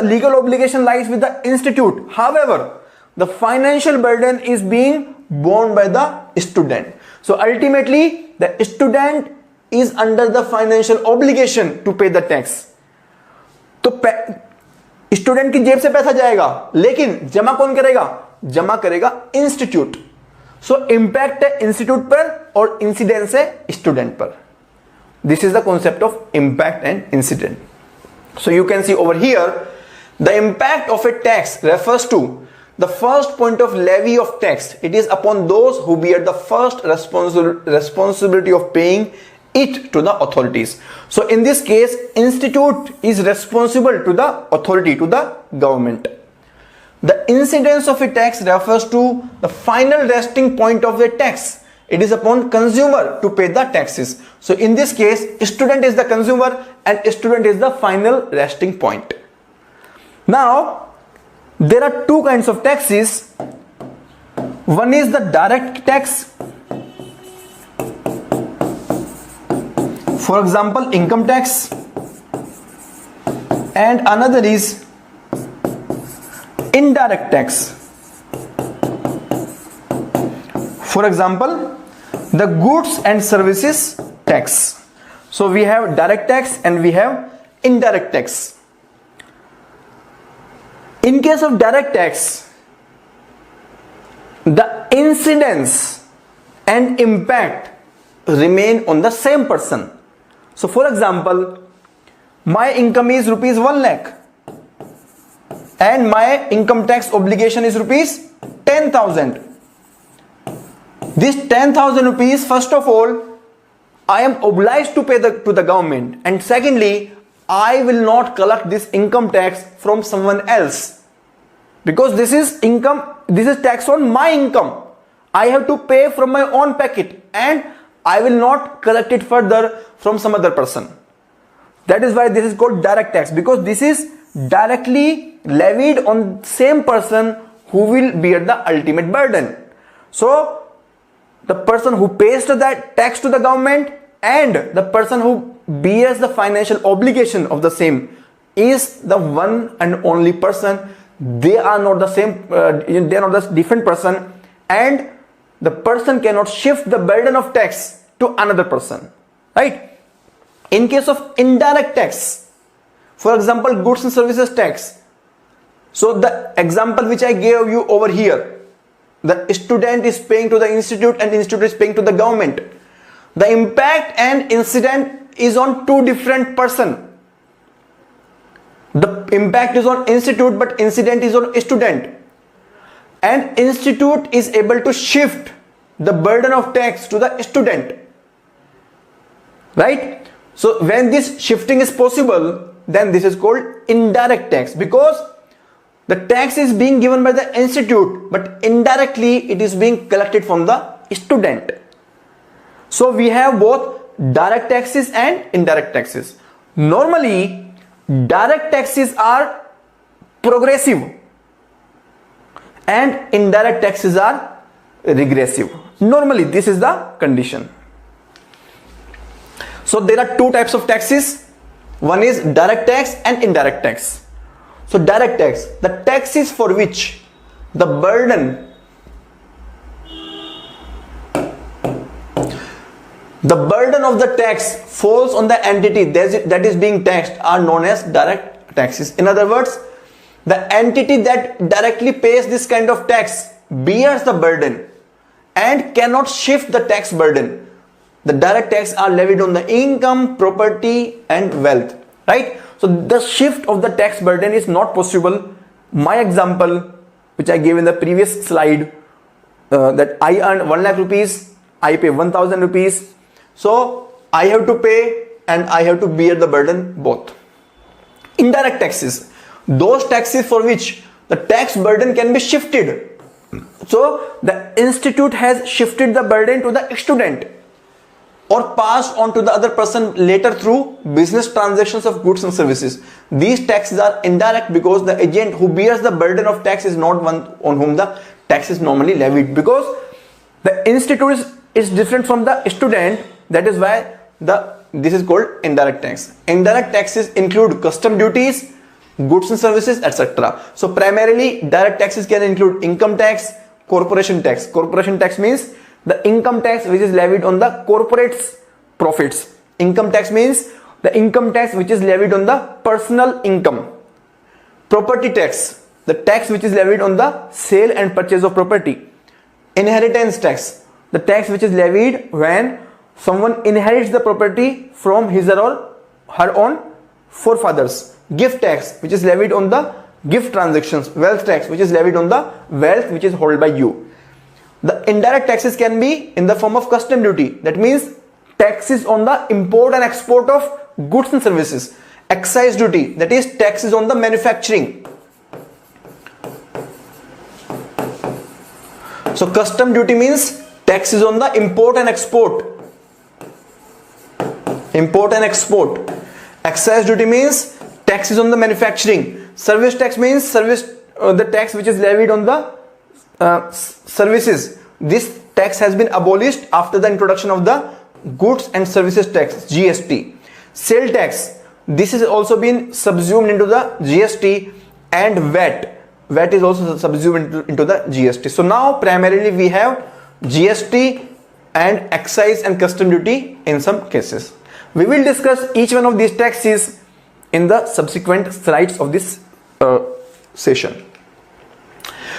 legal obligation lies with the institute. However, the financial burden is being borne by the student. So ultimately, the student is under the financial obligation to pay the tax. तो student की जेब से पैसा जाएगा, लेकिन जमा कौन करेगा? जमा करेगा इंस्टीट्यूट. सो इंपैक्ट है इंस्टीट्यूट पर और इंसिडेंस है स्टूडेंट पर. This is the concept of impact and incident. So you can see over here, the impact of a tax refers to the first point of levy of tax. It is upon those who bear the first responsibility of paying it to the authorities. So in this case, institute is responsible to the authority, to the government. The incidence of a tax refers to the final resting point of the tax. It is upon consumer to pay the taxes. So in this case, student is the consumer and student is the final resting point. Now, there are two kinds of taxes. One is the direct tax. For example, income tax. And another is indirect tax. For example, the goods and services tax. So we have direct tax and we have indirect tax. In case of direct tax, the incidence and impact remain on the same person. So for example, my income is rupees 1 lakh and my income tax obligation is rupees 10,000. This 10,000 rupees, first of all, I am obliged to pay to the government, and secondly, I will not collect this income tax from someone else, because this is income, this is tax on my income. I have to pay from my own pocket, and I will not collect it further from some other person. That is why this is called direct tax, because this is directly levied on same person who will bear the ultimate burden. So the person who pays that tax to the government and the person who bears the financial obligation of the same is the one and only person. They are not the same, they are not the different person, and the person cannot shift the burden of tax to another person, right? In case of indirect tax, for example, goods and services tax. So the example which I gave you over here, the student is paying to the institute and the institute is paying to the government. The impact and incident is on two different persons. The impact is on institute, but incident is on student. And institute is able to shift the burden of tax to the student, right? So when this shifting is possible, then this is called indirect tax, because the tax is being given by the institute, but indirectly it is being collected from the student. So we have both direct taxes and indirect taxes. Normally, direct taxes are progressive and indirect taxes are regressive. Normally, this is the condition. So there are two types of taxes. One is direct tax and indirect tax. So direct tax, the taxes for which the burden The burden of the tax falls on the entity that is being taxed are known as direct taxes. In other words, the entity that directly pays this kind of tax bears the burden and cannot shift the tax burden. The direct tax are levied on the income, property and wealth, right? So the shift of the tax burden is not possible. My example which I gave in the previous slide, that I earn 1 lakh rupees, I pay 1000 rupees, so I have to pay and I have to bear the burden both. Indirect taxes, those taxes for which the tax burden can be shifted. So the institute has shifted the burden to the student or passed on to the other person later through business transactions of goods and services. These taxes are indirect because the agent who bears the burden of tax is not one on whom the tax is normally levied, because the institute is different from the student. That is why this is called indirect tax. Indirect taxes include custom duties, goods and services, etc. So primarily direct taxes can include income tax, corporation tax. Corporation tax means the income tax which is levied on the corporate's profits. Income tax means the income tax which is levied on the personal income. Property tax, the tax which is levied on the sale and purchase of property. Inheritance tax, the tax which is levied when someone inherits the property from his or her own forefathers. Gift tax, which is levied on the gift transactions. Wealth tax, which is levied on the wealth which is held by you. The indirect taxes can be in the form of custom duty. That means taxes on the import and export of goods and services. Excise duty, that is taxes on the manufacturing. So custom duty means taxes on the import and export. Import and export. Excise duty means taxes on the manufacturing. Service tax means the tax which is levied on the services. This tax has been abolished after the introduction of the goods and services tax, GST. Sale tax, this has also been subsumed into the GST, and VAT is also subsumed into the GST. So now primarily we have GST and excise and custom duty in some cases. We will discuss each one of these taxes in the subsequent slides of this session.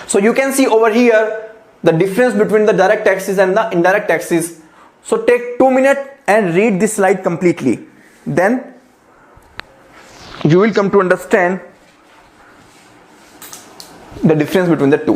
So you can see over here the difference between the direct taxes and the indirect taxes. So take 2 minutes and read this slide completely. Then you will come to understand the difference between the two.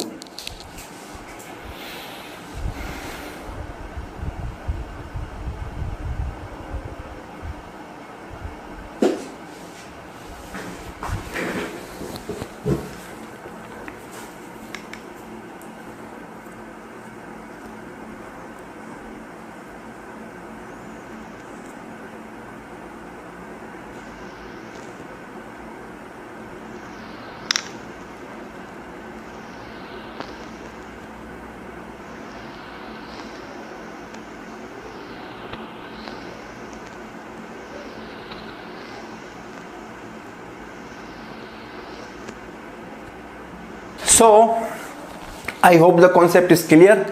So I hope the concept is clear.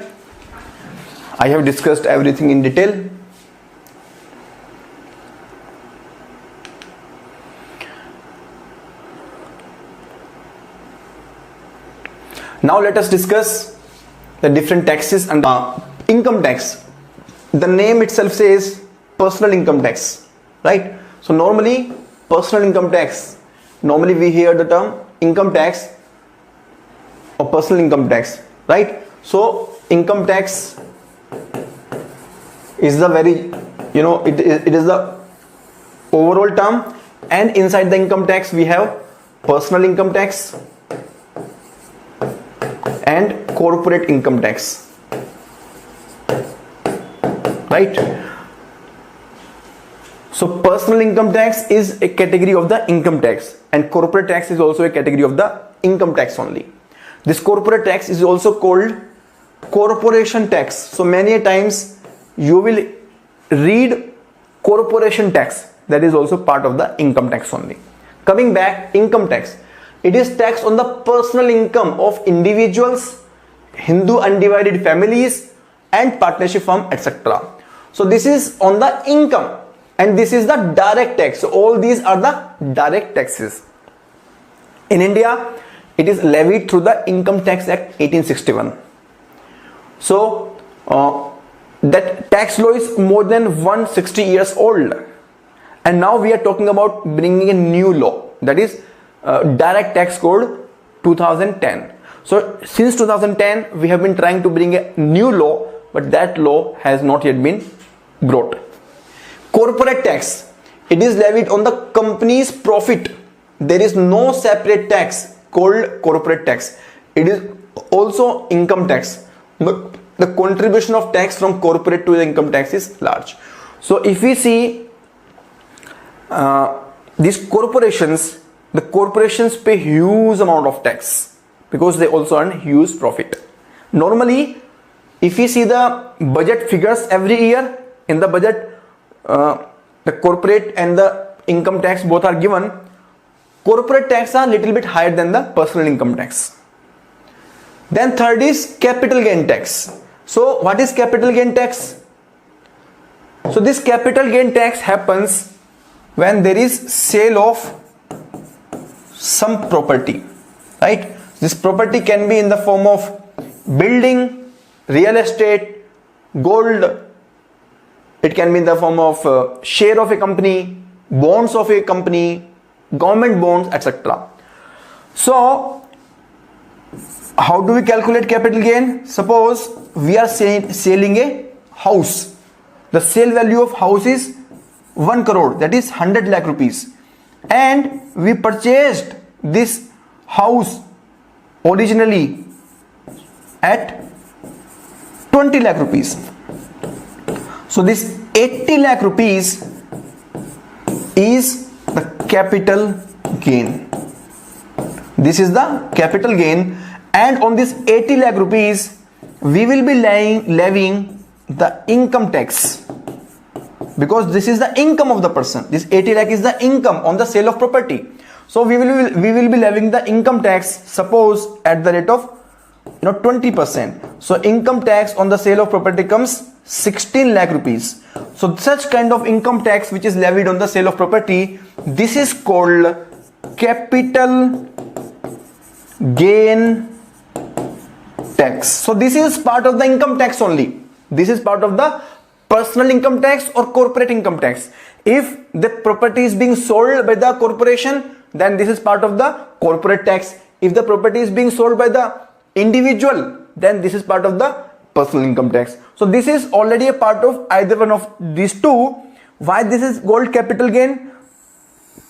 I have discussed everything in detail. Now let us discuss the different taxes and income tax. The name itself says personal income tax, right? So normally personal income tax, normally we hear the term income tax or personal income tax, right? So income tax is the very, it is the overall term, and inside the income tax we have personal income tax and corporate income tax, right? So personal income tax is a category of the income tax, and corporate tax is also a category of the income tax only. This corporate tax is also called corporation tax. So many a times you will read corporation tax, that is also part of the income tax only. Coming back, income tax, it is tax on the personal income of individuals, Hindu undivided families and partnership firm, etc. So this is on the income and this is the direct tax. So all these are the direct taxes. In India, it is levied through the Income Tax Act 1861. So that tax law is more than 160 years old. And now we are talking about bringing a new law, that is Direct Tax Code 2010. So since 2010, we have been trying to bring a new law, but that law has not yet been brought. Corporate tax, it is levied on the company's profit. There is no separate tax called corporate tax. It is also income tax, but the contribution of tax from corporate to the income tax is large. So if we see these corporations, the corporations pay huge amount of tax because they also earn huge profit. Normally, if we see the budget figures every year, in the budget, the corporate and the income tax both are given. Corporate tax are little bit higher than the personal income tax. Then third is capital gain tax. So what is capital gain tax? So this capital gain tax happens when there is sale of some property, right? This property can be in the form of building, real estate, gold. It can be in the form of share of a company, bonds of a company, government bonds, etc. So how do we calculate capital gain? Suppose we are selling a house. The sale value of house is 1 crore, that is 100 lakh rupees. And we purchased this house originally at 20 lakh rupees. So this 80 lakh rupees is the capital gain. This is the capital gain, and on this 80 lakh rupees we will be levying the income tax, because this is the income of the person. This 80 lakh is the income on the sale of property. So we will be levying the income tax, suppose at the rate of 20%. So income tax on the sale of property comes 16 lakh rupees. So such kind of income tax which is levied on the sale of property, this is called capital gain tax. So this is part of the income tax only. This is part of the personal income tax or corporate income tax. If the property is being sold by the corporation, then this is part of the corporate tax. If the property is being sold by the individual, then this is part of the personal income tax. So this is already a part of either one of these two. Why this is called capital gain?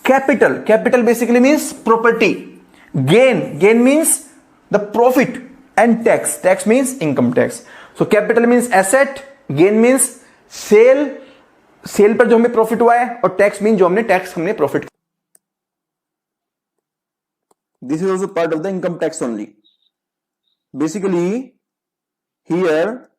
Capital basically means property. Gain means the profit, and tax means income tax. So capital means asset, gain means sale पर जो हमें profit हुआ है, और tax mean जो हमने profit. This is also part of the income tax only. Basically here,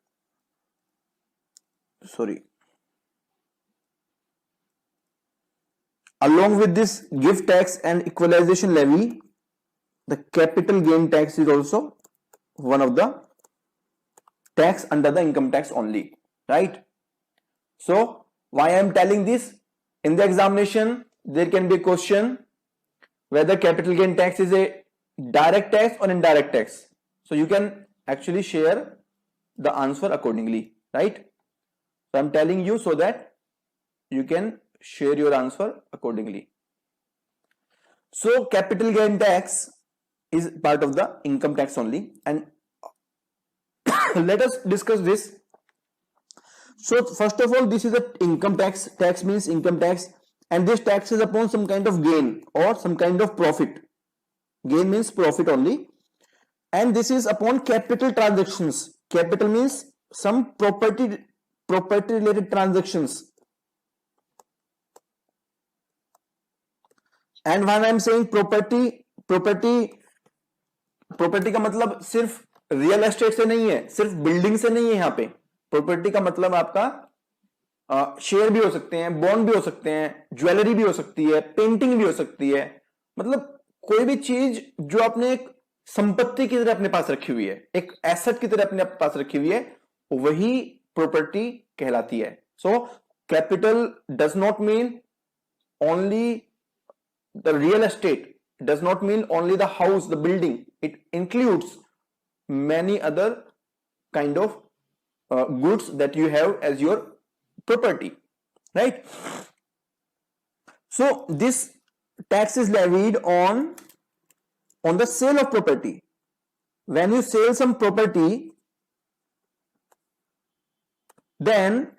along with this gift tax and equalization levy, the capital gain tax is also one of the tax under the income tax only, right? So why I am telling this? In the examination there can be a question whether capital gain tax is a direct tax or indirect tax. So you can actually share the answer accordingly, right? So I am telling you so that you can share your answer accordingly. So capital gain tax is part of the income tax only, and let us discuss this. So first of all, this is a income tax. Tax means income tax, and this tax is upon some kind of gain or some kind of profit. Gain means profit only, and this is upon capital transactions. Capital means some property related transactions. And when I am saying property का मतलब सिर्फ real estate से नहीं है, सिर्फ building से नहीं है. यहाँ पे प्रॉपर्टी का मतलब आपका शेयर भी हो सकते हैं, बॉन्ड भी हो सकते हैं, ज्वेलरी भी हो सकती है, पेंटिंग भी हो सकती है. मतलब कोई भी चीज जो आपने एक संपत्ति की तरह अपने पास रखी हुई है, एक एसेट की तरह अपने पास रखी हुई है, वही प्रॉपर्टी कहलाती है. So capital does not mean only the real estate, it does not mean only the house, the building. It includes many other kind of goods that you have as your property, right? So this tax is levied on the sale of property. When you sell some property, then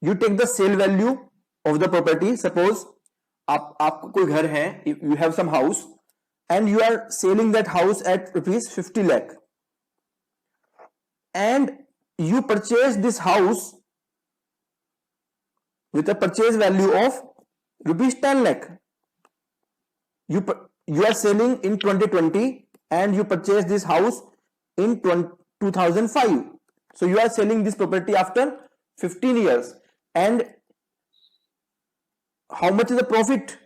you take the sale value of the property. Suppose आपको कोई घर है, you have some house and you are selling that house at rupees 50 lakh, and you purchase this house with a purchase value of rupees 10 lakh. You are selling in 2020 and you purchase this house in 2005. So you are selling this property after 15 years. And how much is the profit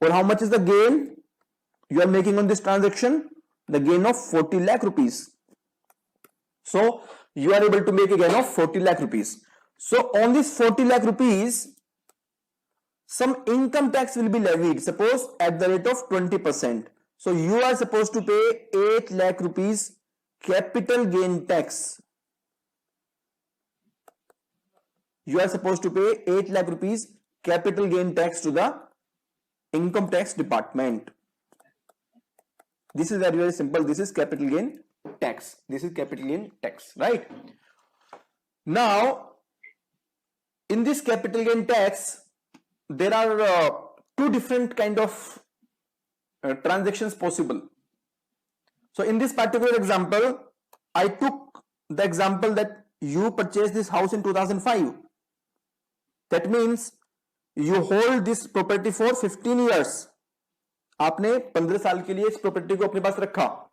or how much is the gain you are making on this transaction? The gain of 40 lakh rupees. So you are able to make a gain of 40 lakh rupees. So on this 40 lakh rupees, some income tax will be levied, suppose at the rate of 20%. So you are supposed to pay 8 lakh rupees capital gain tax. You are supposed to pay 8 lakh rupees capital gain tax to the income tax department. This is very, very simple. This is capital gain tax. This is capital gain tax, right? Now, in this capital gain tax, there are two different kind of transactions possible. So in this particular example, I took the example that you purchased this house in 2005. That means you hold this property for 15 years. आपने 15 साल के लिए इस property को अपने पास रखा.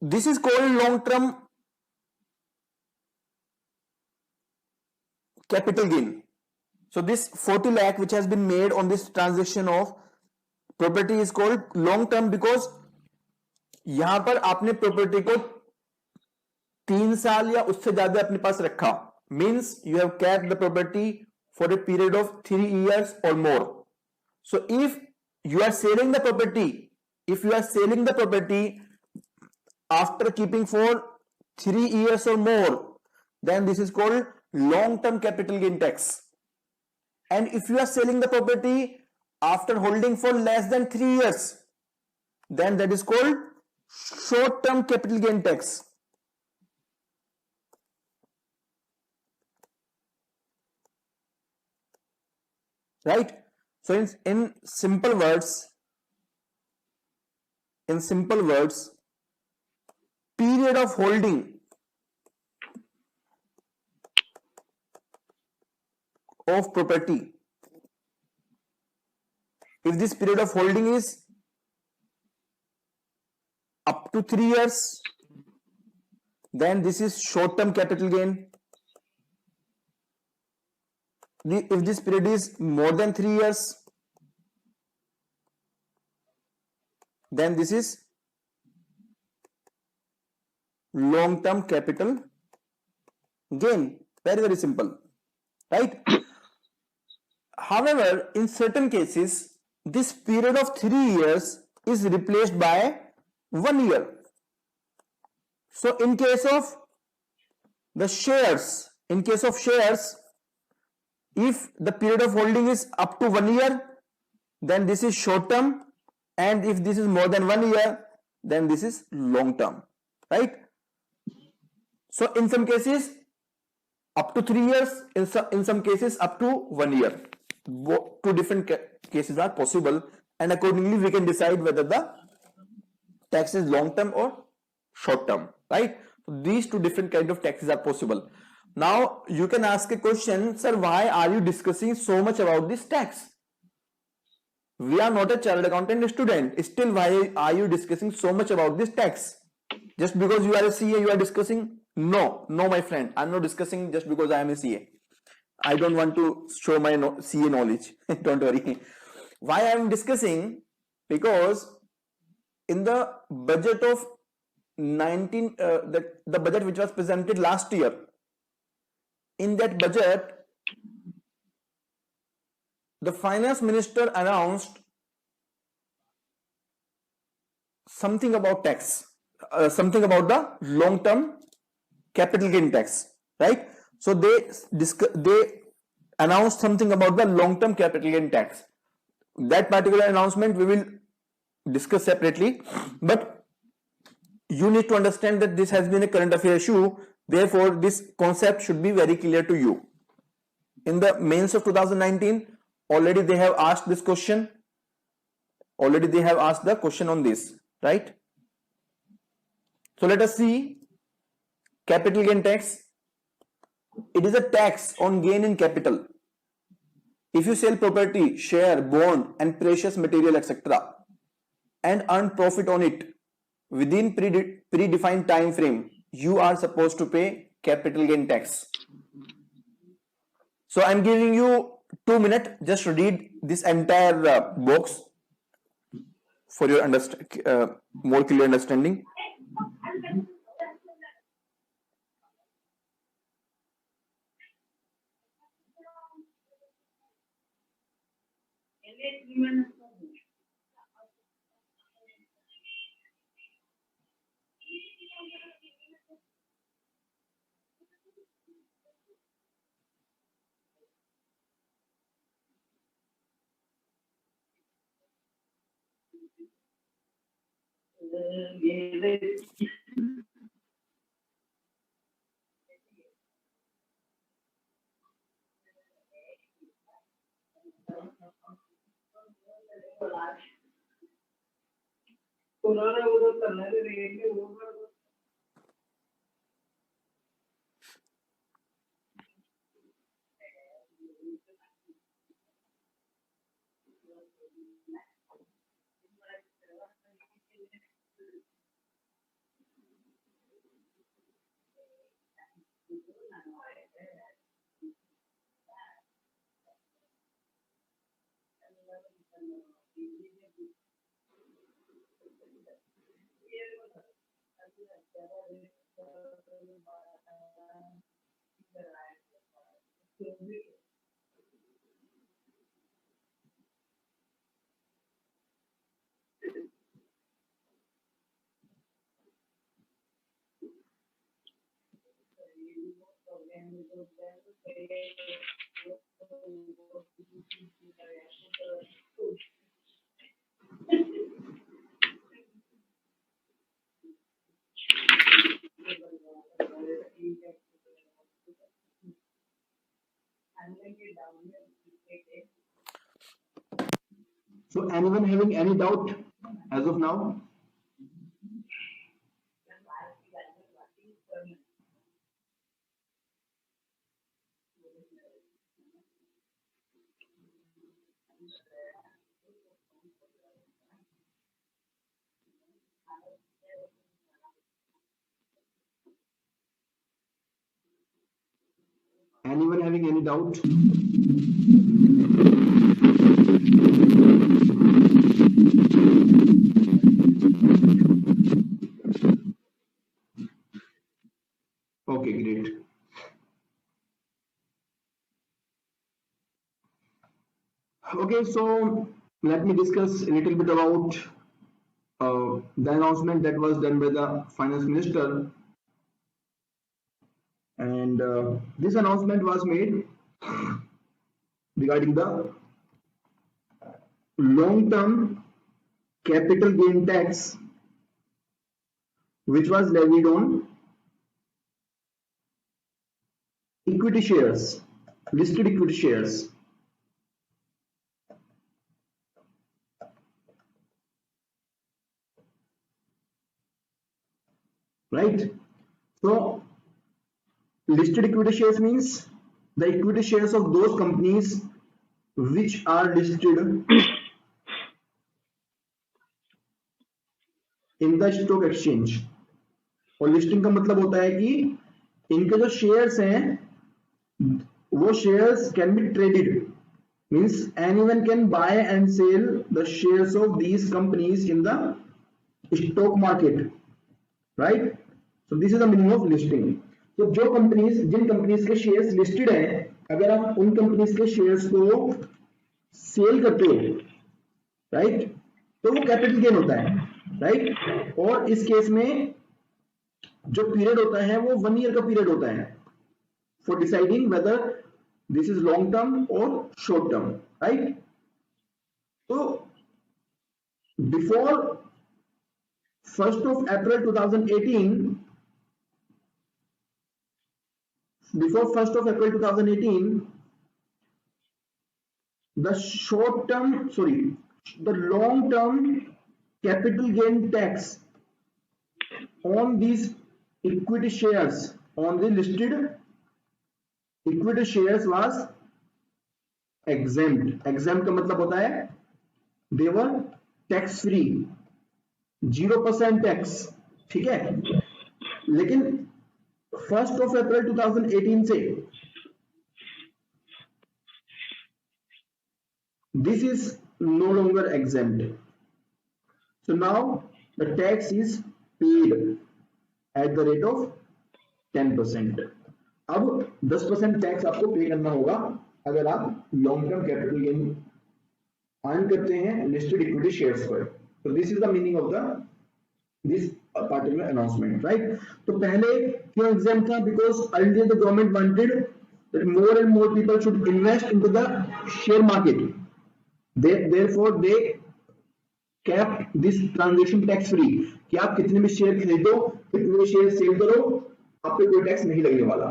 This is called long term capital gain. So this 40 lakh which has been made on this transaction of property is called long term, because यहां पर आपने प्रॉपर्टी को 3 साल या उससे ज्यादा अपने पास रखा. Means you have kept the property for a period of 3 years or more. So if you are selling the property after keeping for 3 years or more, then this is called long-term capital gain tax. And if you are selling the property after holding for less than 3 years, then that is called short-term capital gain tax. Right? So in simple words, period of holding of property, if this period of holding is up to 3 years, then this is short term capital gain. If this period is more than 3 years, then this is long term capital gain. Very, very simple, right? However, in certain cases, this period of 3 years is replaced by 1 year. So in case of shares, if the period of holding is up to 1 year, then this is short term, and if this is more than 1 year, then this is long term, right? So in some cases up to 3 years, in some cases up to 1 year. Two different cases are possible, and accordingly we can decide whether the tax is long term or short term, right? So these two different kind of taxes are possible. Now you can ask a question, sir, why are you discussing so much about this tax? We are not a chartered accountant student. Still, why are you discussing so much about this tax? Just because you are a CA, you are discussing? No, my friend. I'm not discussing just because I am a CA. I don't want to show my CA knowledge. Don't worry. Why I am discussing? Because in the budget of the budget which was presented last year, in that budget, the finance minister announced something about tax, something about the long-term capital gain tax, right? So they announced something about the long-term capital gain tax. That particular announcement we will discuss separately, but you need to understand that this has been a current affair issue. Therefore, this concept should be very clear to you. In the mains of 2019, already they have asked this question. Already they have asked the question on this, right? So let us see capital gain tax. It is a tax on gain in capital. If you sell property, share, bond, and precious material, etc., and earn profit on it within predefined time frame, you are supposed to pay capital gain tax. So I'm giving you 2 minutes. Just read this entire box for your more clear understanding. So anyone having any doubt as of now? Anyone having any doubt? Okay, great. Okay, so let me discuss a little bit about the announcement that was done by the finance minister. And this announcement was made regarding the long-term capital gain tax, which was levied on equity shares, listed equity shares. Right? So, listed equity shares means the equity shares of those companies which are listed in the stock exchange. और listing का मतलब होता है कि इनके जो shares हैं वो shares can be traded, means anyone can buy and sell the shares of these companies in the stock market, right? So this is the meaning of listing. तो जिन कंपनीज के शेयर्स लिस्टेड हैं, अगर आप उन companies के shares को cell करते हो, राइट, तो वो कैपिटल गेन होता है, राइट। और इस केस में जो पीरियड होता है वो 1 ईयर का पीरियड होता है for deciding whether this is long term और शॉर्ट टर्म, राइट। तो before 1st of April 2018, before 1st of April 2018, the long term capital gain tax on these equity shares, on the listed equity shares was exempt. Exempt का मतलब होता है they were tax free, 0% tax, ठीक है। लेकिन 1st of April 2018 से this is no longer exempt. So now the tax is paid at the rate of 10%. अब 10% tax आपको पे करना होगा अगर आप long term capital gain earn करते हैं लिस्टेड इक्विटी शेयर्स पर। तो this is the meaning of this particular announcement, right? तो पहले क्यों एग्जाम था? Because earlier the government wanted that more and more people should invest into the share market. Therefore they kept this transaction tax free, कि आप कितने भी share खरीदो, कितने भी शेयर सेल करो, आप पे कोई टैक्स नहीं लगने वाला।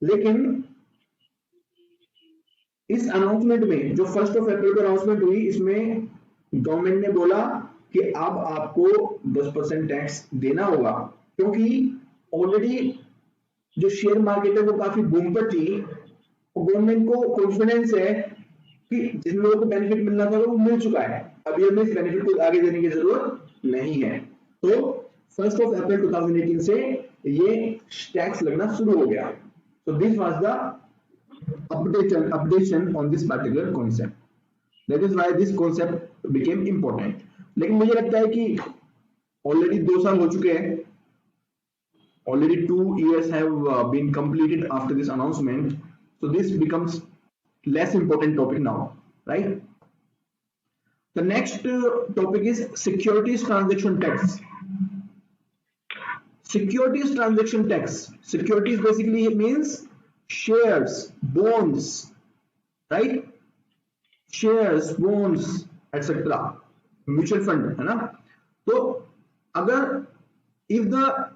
लेकिन इस अनाउंसमेंट में जो 1st of April को अनाउंसमेंट हुई, इसमें गवर्नमेंट ने बोला कि अब आपको 10% टैक्स देना होगा, क्योंकि ऑलरेडी जो शेयर मार्केट है वो काफी बूम पर थी और गवर्नमेंट को कॉन्फिडेंस है कि जिन लोगों को बेनिफिट मिलना था वो मिल चुका है, अभी हमें इस बेनिफिट को आगे देने की जरूरत नहीं है। तो 1st of April 2018 से ये टैक्स लगना शुरू हो गया। So this was the updation on this particular concept. That is why this concept became important. लेकिन मुझे लगता है कि ऑलरेडी 2 साल हो चुके हैं, already 2 years have been completed after this announcement, so this becomes less important topic now, right? The next topic is securities transaction tax. Securities transaction tax. Securities basically means shares, bonds, right? Shares, bonds, etc. Mutual fund है ना। तो अगर if the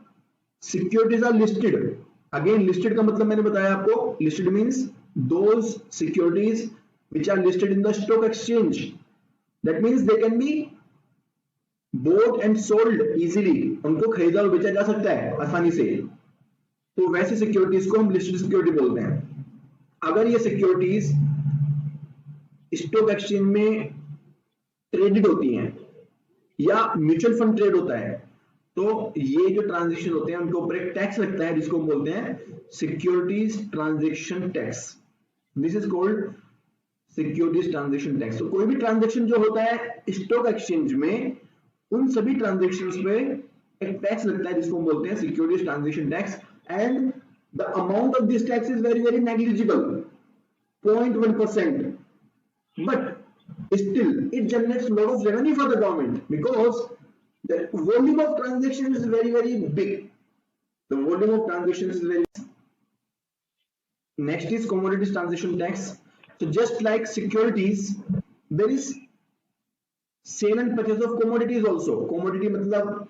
securities are listed, again listed का मतलब मैंने बताया आपको, listed means those securities which are listed in the stock exchange, that means they can be bought and sold easily, उनको खरीदा और बेचा जा सकता है आसानी से। तो वैसे सिक्योरिटीज को हम लिस्टेड सिक्योरिटी बोलते हैं। अगर ये सिक्योरिटीज स्टॉक एक्सचेंज में ट्रेडेड होती हैं या म्यूचुअल फंड ट्रेड होता है, तो ये जो ट्रांजैक्शन होते हैं उनके ऊपर एक टैक्स लगता है जिसको बोलते हैं securities transaction tax. This is called securities transaction tax. तो कोई भी ट्रांजैक्शन जो होता है स्टॉक एक्सचेंज में, उन सभी ट्रांजैक्शंस पे एक टैक्स लगता है जिसको हम बोलते हैं securities transaction tax, and the amount of this tax is very very negligible, 0.1%, but still it generates a lot of revenue for the government because the volume of transactions is very very big. The volume of transactions is very. Next is commodities transaction tax. So just like securities, there is sale and purchase of commodities also. Commodity matlab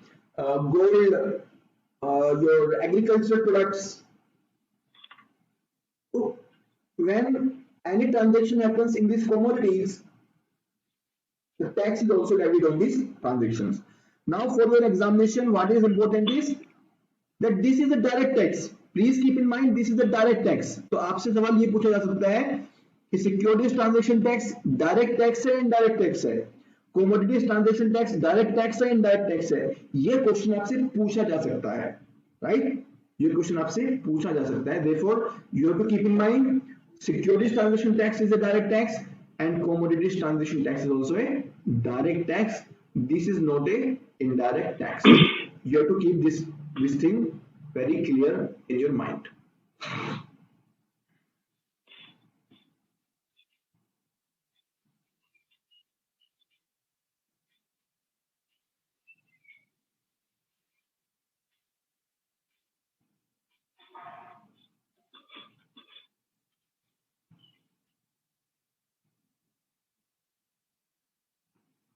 gold, your agricultural products. So when any transaction happens in these commodities, the tax is also levied on these transactions. Now for your examination, what is important is that this is a direct tax. Please keep in mind this is the direct tax. तो आपसे सवाल ये पूछा जा सकता है कि securities transaction tax direct tax है, इनडायरेक्ट टैक्स है, commodities transaction tax direct tax है, इनडायरेक्ट टैक्स है। ये क्वेश्चन आपसे पूछा जा सकता है, राइट? ये क्वेश्चन आपसे पूछा जा सकता है। Therefore, you have to keep in mind securities transaction tax is a direct tax and commodities transaction tax is also a direct tax. This is not a indirect tax. You have to keep this thing very clear in your mind.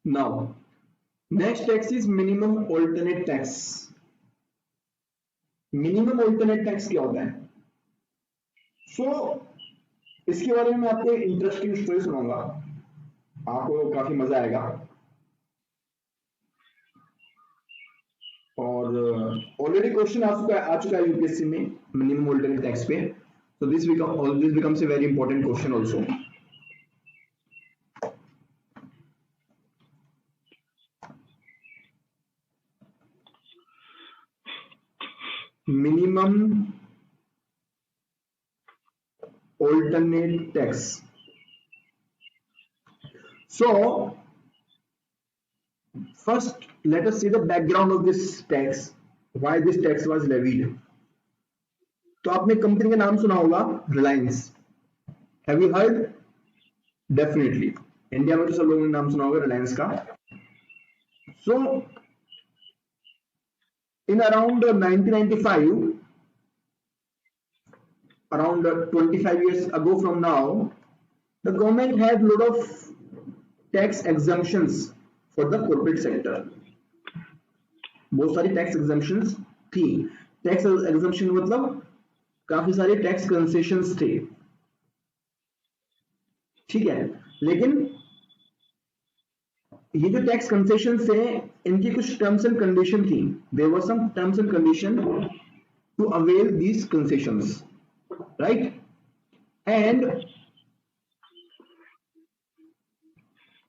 Now, next tax is minimum alternate tax. Minimum alternate tax क्या होता है? इसके बारे में मैं आपको interesting story सुनाऊंगा, आपको काफी मजा आएगा। और ऑलरेडी क्वेश्चन आ चुका है यूपीएससी में मिनिमम ऑल्टरनेट टैक्स पे, so this becomes a very important question also. Minimum alternate tax. So first let us see the background of this tax, why this tax was levied. तो आपने company का नाम सुना होगा Reliance, have you heard? Definitely India में तो सब लोगों ने नाम सुना होगा रिलायंस का। सो in around 1995, around 25 years ago from now, the government had lot of tax exemptions for the corporate sector. बहुत सारी टैक्स एग्जम्पशंस थी। टैक्स एग्जम्पशन मतलब काफी सारे टैक्स कंसेशंस थे, ठीक है। लेकिन ये जो टैक्स कंसेशन थे इनकी कुछ टर्म्स एंड कंडीशन थी। There were some terms and condition to avail these concessions, right? And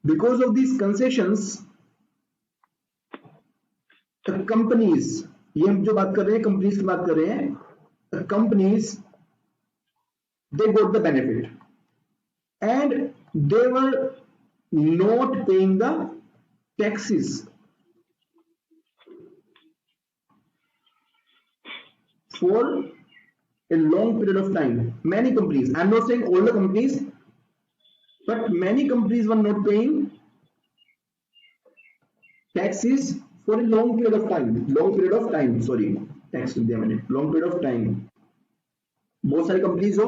because of these concessions the companies, ये हम जो बात कर रहे हैं कंपनीज की बात कर रहे हैं, the companies they got the benefit and they were not paying the taxes for a long period of time. Many companies, I'm not saying all the companies, but many companies were not paying taxes for a long period of time. Long period of time, sorry, tax in the minute, long period of time. बहुत सारी companies हो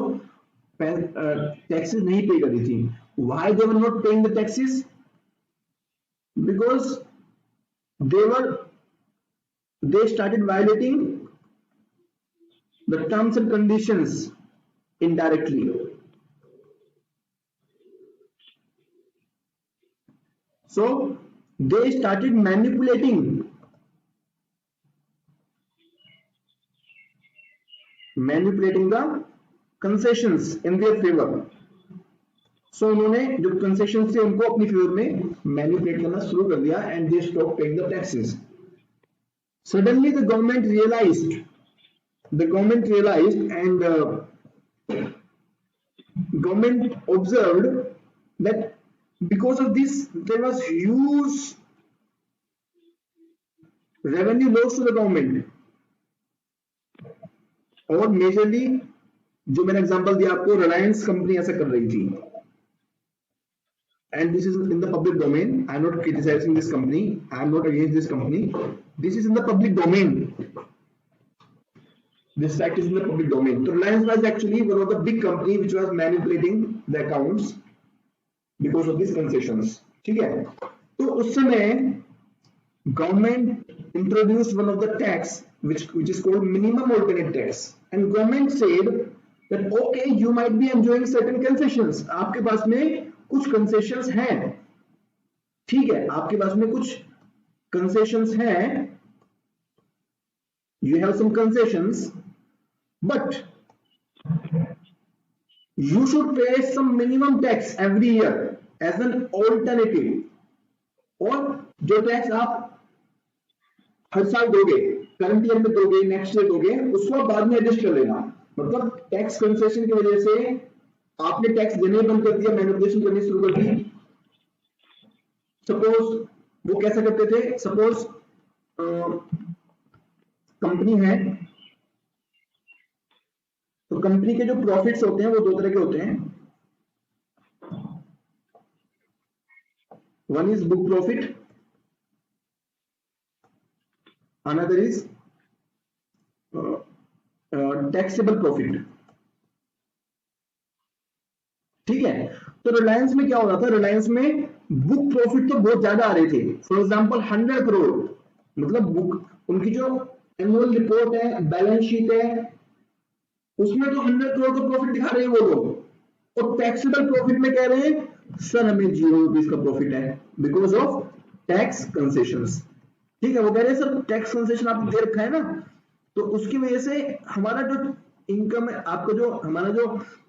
taxes नहीं पे कर रही थी। Why they were not paying the taxes? Because they started violating the terms and conditions indirectly. So they started manipulating the concessions in their favor. So उन्होंने जो कंसेशन थे उनको अपनी फेवर में मैनिपुलेट करना शुरू कर दिया and they stop paying the taxes. Suddenly the government realised and government observed that because of this there was huge revenue loss to the government. और मेजरली जो मैंने एग्जांपल दिया आपको, रिलायंस कंपनी ऐसा कर रही थी। And this is in the public domain. I am not criticizing this company. I am not against this company. This is in the public domain. This fact is in the public domain. So Reliance was actually one of the big company which was manipulating the accounts because of these concessions. ठीक है? तो उस समय government introduced one of the tax which is called minimum alternate tax. And government said that okay, you might be enjoying certain concessions. आपके पास में कुछ concessions हैं, ठीक है, आपके पास में कुछ कंसेशंस हैं, you have some concessions, but you should pay some minimum tax every year as an alternative. और जो टैक्स आप हर साल दोगे, करंट ईयर में दोगे, नेक्स्ट ईयर दोगे, उसको बाद में एडजस्ट कर लेना। मतलब टैक्स कंसेशन की वजह से आपने टैक्स देने बंद कर दिया, मैनिपुलेशन करनी शुरू कर दी। सपोज वो कैसा करते थे, सपोज कंपनी है, कंपनी के जो प्रॉफिट्स होते हैं वो दो तरह के होते हैं. One is book profit, another is taxable profit. ठीक है. तो रिलायंस में क्या हो रहा था, रिलायंस में बुक प्रॉफिट तो बहुत ज्यादा आ रहे थे. फॉर एग्जांपल 100 करोड़, मतलब बुक उनकी जो एनुअल रिपोर्ट है, बैलेंस शीट है, उसमें तो 100 करोड़ का प्रॉफिट दिखा रहे हैं वो लोग. और टैक्सेबल प्रॉफिट में कह रहे हैं सर हमें 0 रुपीज का प्रॉफिट है बिकॉज ऑफ टैक्स कंसेशंस. ठीक है, वो कह रहे हैं सर टैक्स कंसेशन आपने दे रखा है ना, तो उसकी वजह से हमारा जो इनकम है, आपका जो हमारा जो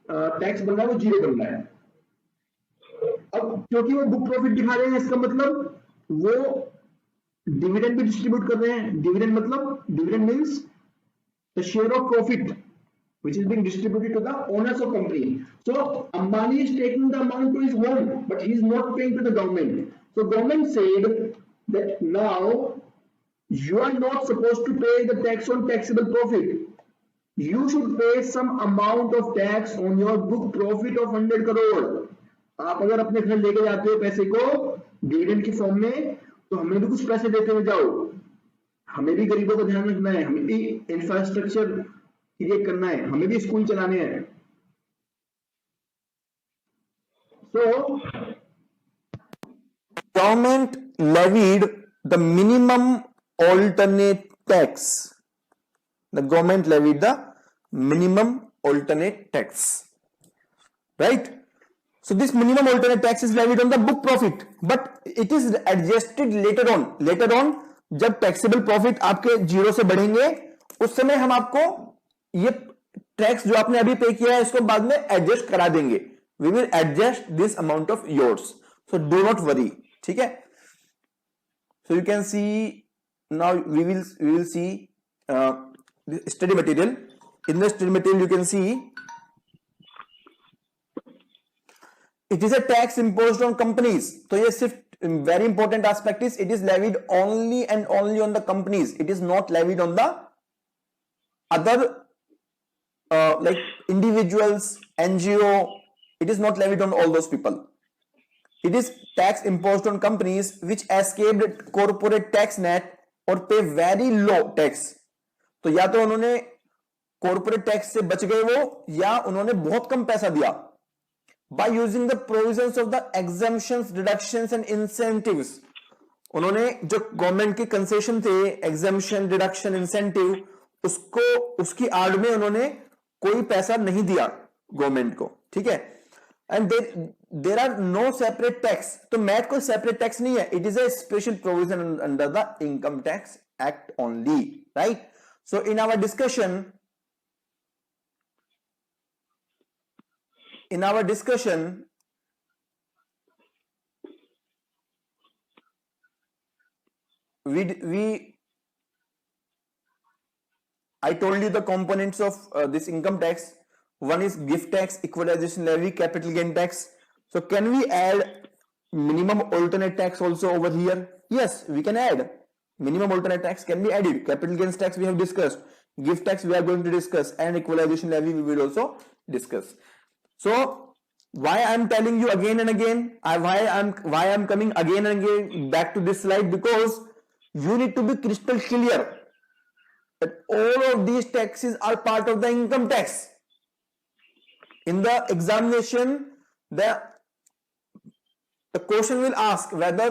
टैक्स बन रहा है वो 0 बन रहा है. अब क्योंकि वो बुक प्रॉफिट दिखा रहे हैं, इसका मतलब वो डिविडेंड भी डिस्ट्रीब्यूट कर रहे हैं. डिविडेंड मतलब, dividend means the share of profit which is being distributed to the owners of company. So Ambani is taking the amount to his home, but he is not paying to the government. So government said that now you are not supposed to pay the tax on taxable profit. You should pay some amount of tax on your book profit of 100 crore. आप अगर अपने घर लेके जाते हो पैसे को dividend की फॉर्म में, तो हमें भी कुछ पैसे देते हुए जाओ. हमें भी गरीबों का ध्यान रखना है, हमें भी इंफ्रास्ट्रक्चर क्रिएट करना है, हमें भी स्कूल चलाने हैं. So government levied the minimum alternate tax. The government levied the minimum alternate tax, right? So this minimum alternate tax is levied on the book profit, but it is adjusted later on. Later on, जब taxable profit आपके 0 से बढ़ेंगे, उस समय हम आपको ये tax जो आपने अभी पे किया है इसको बाद में एडजस्ट करा देंगे. We will adjust this amount of yours, so do not worry. ठीक है. So you can see now we will see study material. In the study material you can see it is a tax imposed on companies. तो ये सिर्फ very important aspect is it is levied only and only on the companies. It is not levied on the other like individuals, NGO. It is not levied on all those people. It is tax imposed on companies which escaped corporate tax net or pay very low tax. तो या तो उन्होंने corporate tax से बच गए वो, या उन्होंने बहुत कम पैसा दिया. By using the provisions of the exemptions, deductions and incentives. उन्होंने जो गवर्नमेंट के कंसेशन थे, एग्जेम्पशन, डिडक्शन, इंसेंटिव, उसको उसकी आड़ में उन्होंने कोई पैसा नहीं दिया गवर्नमेंट को. ठीक है. And there are no separate tax. तो मैट कोई सेपरेट टैक्स नहीं है. It is a special provision under the income tax act only, right? So in our discussion I told you the components of this income tax. One is gift tax, equalization levy, capital gain tax. So can we add minimum alternate tax also over here? Yes, we can add. Minimum alternate tax can be added. Capital gains tax we have discussed. Gift tax we are going to discuss, and equalization levy we will also discuss. So why I am telling you again and again, why I am coming again and again back to this slide, because you need to be crystal clear that all of these taxes are part of the income tax. In the examination, the question will ask whether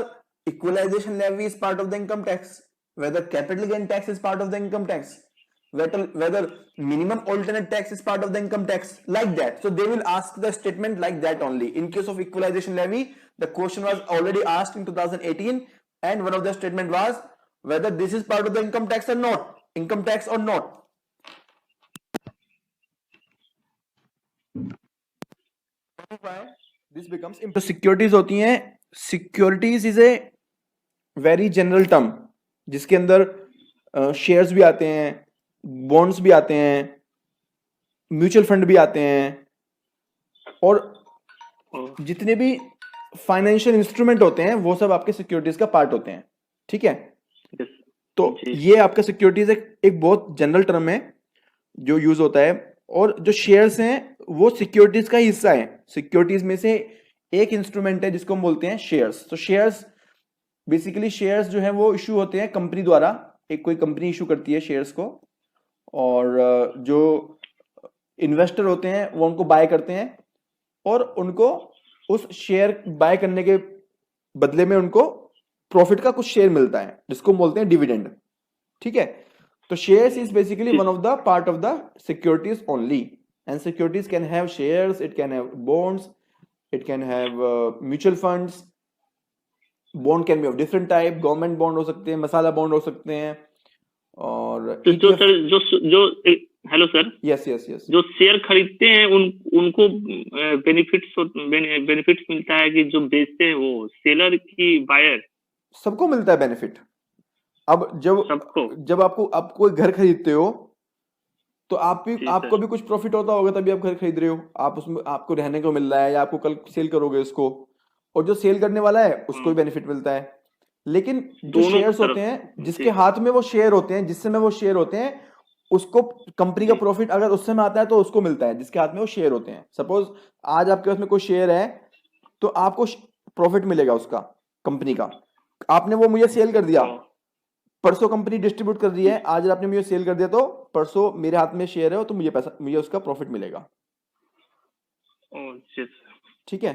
equalization levy is part of the income tax, whether capital gain tax is part of the income tax, whether minimum alternate tax is part of the income tax, like that. So they will ask the statement like that only. In case of equalization levy, the question was already asked in 2018, and one of the statement was whether this is part of the income tax or not. Income tax or not. This becomes important. Securities होती हैं. Securities is a very general term जिसके अंदर shares भी आते हैं, bonds भी आते हैं, म्यूचुअल फंड भी आते हैं, और जितने भी फाइनेंशियल इंस्ट्रूमेंट होते हैं वो सब आपके सिक्योरिटीज का पार्ट होते हैं. ठीक है. तो ये आपका सिक्योरिटीज एक बहुत जनरल टर्म है जो यूज होता है और जो शेयर्स हैं वो सिक्योरिटीज का हिस्सा है। सिक्योरिटीज में से एक इंस्ट्रूमेंट है जिसको हम बोलते हैं शेयर्स। तो शेयर्स बेसिकली शेयर्स जो है वो इशू होते हैं कंपनी द्वारा, एक कोई कंपनी इशू करती है शेयर्स को, और जो इन्वेस्टर होते हैं वो उनको बाय करते हैं और उनको उस शेयर बाय करने के बदले में उनको प्रॉफिट का कुछ शेयर मिलता है जिसको बोलते हैं डिविडेंड। ठीक है, तो shares is basically one of the part of the securities only, and securities can have shares, it can have bonds, it can have mutual funds. Bond can be of different type, government bond हो सकते हैं, मसाला bond हो सकते हैं, और तो जो sir जो hello sir, yes yes yes, जो शेयर खरीदते हैं उनको बेनिफिट्स मिलता है कि जो बेचते हैं वो सेलर की बायर? सबको मिलता है बेनिफिट। अब जब आप कोई घर खरीदते हो तो आपको भी कुछ प्रॉफिट होता होगा, तभी आप घर खरीद रहे हो। आप उसमें आपको रहने को मिल रहा है या आपको कल सेल करोगे उसको, और जो सेल करने वाला है उसको भी बेनिफिट मिलता है। लेकिन जो शेयर्स होते हैं, जिसके हाथ में वो शेयर होते हैं, जिस समय वो शेयर होते हैं, उसको कंपनी का प्रॉफिट अगर उस समय आता है तो उसको मिलता है जिसके हाथ में वो शेयर होते हैं। सपोज आज आपके पास में कोई शेयर है तो आपको प्रॉफिट मिलेगा उसका, कंपनी का। आपने वो मुझे सेल कर दिया, परसों कंपनी डिस्ट्रीब्यूट कर रही है, आज आपने मुझे सेल कर दिया तो परसों मेरे हाथ में शेयर है तो मुझे उसका प्रॉफिट मिलेगा। ठीक है,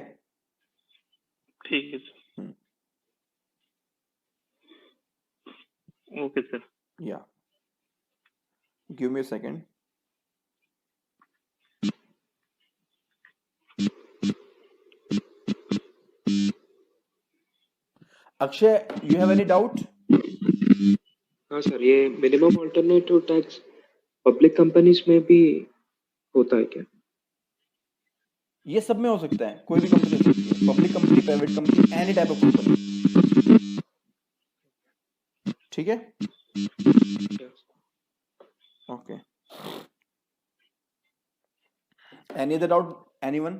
ठीक है सर, ओके सर, या give me a second. Akshay, you have any doubt? हाँ सर, ये minimum alternative tax public companies में भी होता है क्या? ये सब में हो सकता है, कोई भी कंपनी हो सकती है, public company, private company, any type of company. ठीक है, okay. Any other doubt, anyone?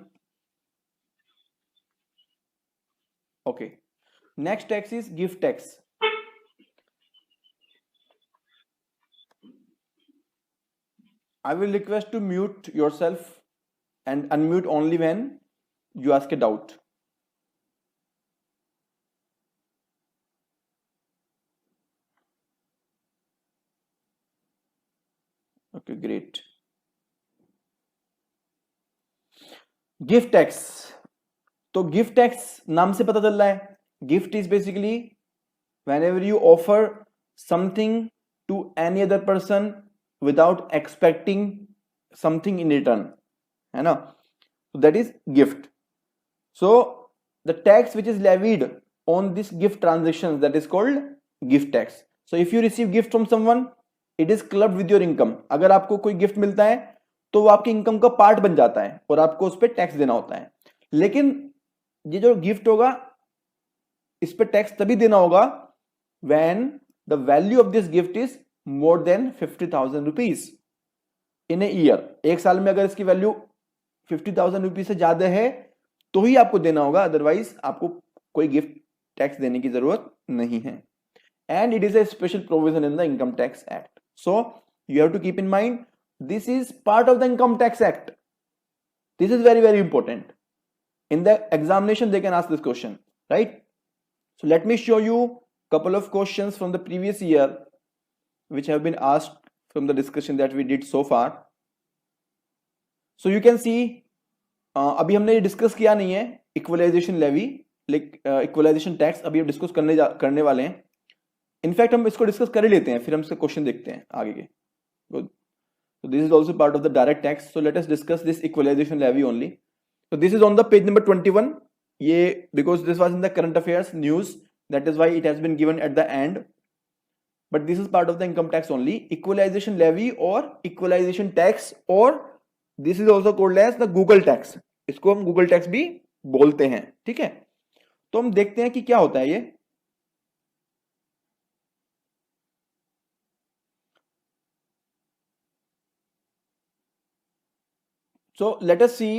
Okay, next tax is gift tax. I will request to mute yourself and unmute only when you ask a doubt. Okay, great. Gift tax, तो gift tax नाम से पता चल रहा है, gift is basically whenever you offer something to any other person without expecting something in return, है ना? So that is gift. So the tax which is levied on this gift transactions, that is called gift tax. So if you receive gift from someone, it is clubbed with your income. अगर आपको कोई gift मिलता है तो वो आपकी income का part बन जाता है और आपको उस पर टैक्स देना होता है। लेकिन ये जो गिफ्ट होगा इस पर टैक्स तभी देना होगा when the value of this gift is more than 50,000 rupees in a year. एक साल में अगर इसकी वैल्यू 50,000 रुपीज से ज्यादा है तो ही आपको देना होगा, अदरवाइज आपको कोई गिफ्ट टैक्स देने की जरूरत नहीं है। And it is a special provision in the Income Tax Act. So you have to keep in mind this is part of the Income Tax Act. This is very important. In the examination they can ask this question, right? So let me show you couple of questions from the previous year which have been asked from the discussion that we did so far. So you can see अभी हमने ये discuss किया नहीं है equalisation levy, equalisation tax अभी हम discuss करने वाले हैं। इनफैक्ट हम इसको डिस्कस कर ही लेते हैं, फिर हम इसके क्वेश्चन देखते हैं आगे के। Good, so this is also part of the direct tax. So let us discuss this equalization levy only. So this is on the page number 21. ये because this was in the current affairs news, that is why it has been given at the end, but this is part of the income tax only. Equalization levy or equalization tax, or this is also called as the Google tax. इसको हम Google tax भी बोलते हैं। ठीक है, तो हम देखते हैं कि क्या होता है ये। So let us see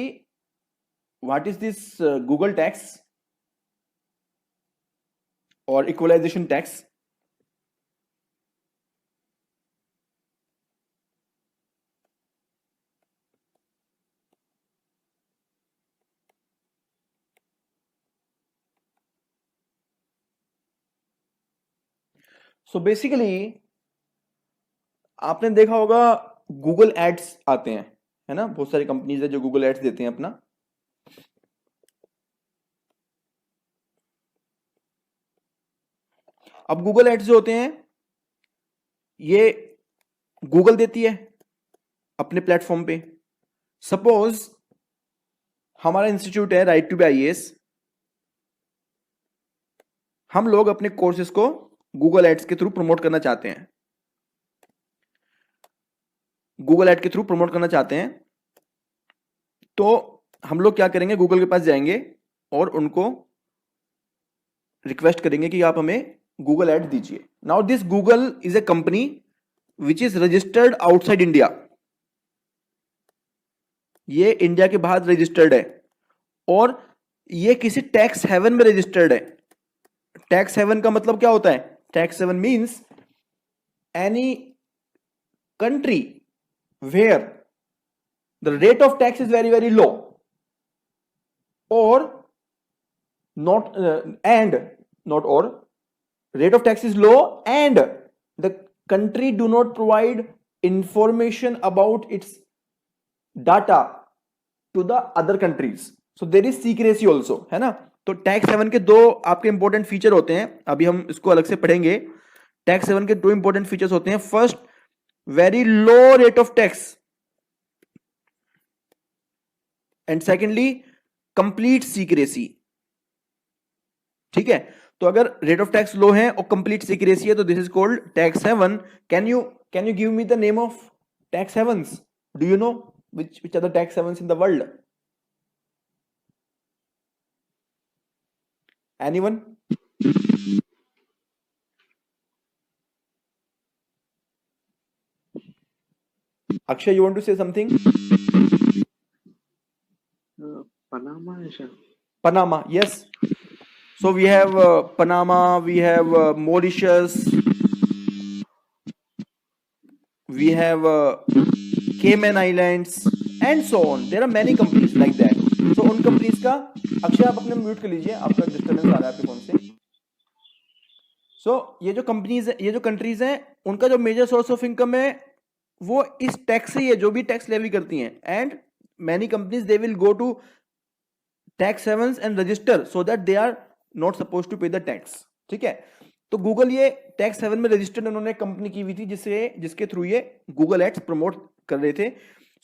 what is this Google tax or equalization tax. So basically आपने देखा होगा गूगल एड्स आते हैं, है ना, बहुत सारी कंपनीज है जो गूगल एड्स देते हैं अपना। अब गूगल एड्स जो होते हैं ये गूगल देती है अपने प्लेटफॉर्म पे। सपोज हमारा इंस्टीट्यूट है राइट टू बी आईएएस, हम लोग अपने कोर्सेज को गूगल एड्स के थ्रू प्रमोट करना चाहते हैं, गूगल एड के थ्रू प्रमोट करना चाहते हैं, तो हम लोग क्या करेंगे, गूगल के पास जाएंगे और उनको रिक्वेस्ट करेंगे कि आप हमें गूगल एड दीजिए। Now this Google is a company which is registered outside India, ये इंडिया के बाहर रजिस्टर्ड है और ये किसी टैक्स हेवन में रजिस्टर्ड है। टैक्स हेवन का मतलब क्या होता है? Tax haven means any country where the rate of tax is very very low or not and not or rate of tax is low and the country do not provide information about its data to the other countries, so there is secrecy also, है ना। तो tax haven के दो आपके important feature होते हैं, अभी हम इसको अलग से पढ़ेंगे। टैक्स हेवन के दो इंपॉर्टेंट फीचर्स होते हैं, first very low rate of tax and secondly complete secrecy। ठीक है, तो अगर रेट ऑफ टैक्स लो है और कंप्लीट सीक्रेसी है तो this is called tax haven. Can you give me the name of tax havens? Do you know which are the tax havens in the world? Anyone? Akshay, you want to say something? Panama है शायद। Panama, yes. So we have Panama, we have Mauritius, we have Cayman Islands and so on. There are many companies like that. So उन companies का, अक्षय आप अपने mute कर लीजिए, आपका disturbance आ रहा है आपके फोन से। So ये जो कंपनीज है, ये जो कंट्रीज हैं, उनका जो मेजर सोर्स ऑफ इनकम है वो इस टैक्स से ही है, जो भी टैक्स लेवी करती हैं। And many companies they will go to tax havens and register so that they are not suppose to pay the tax. ठीक है, तो गूगल ये टैक्स हेवन में रजिस्टर्ड उन्होंने कंपनी की हुई थी जिसके थ्रू ये गूगल एड्स प्रमोट कर रहे थे।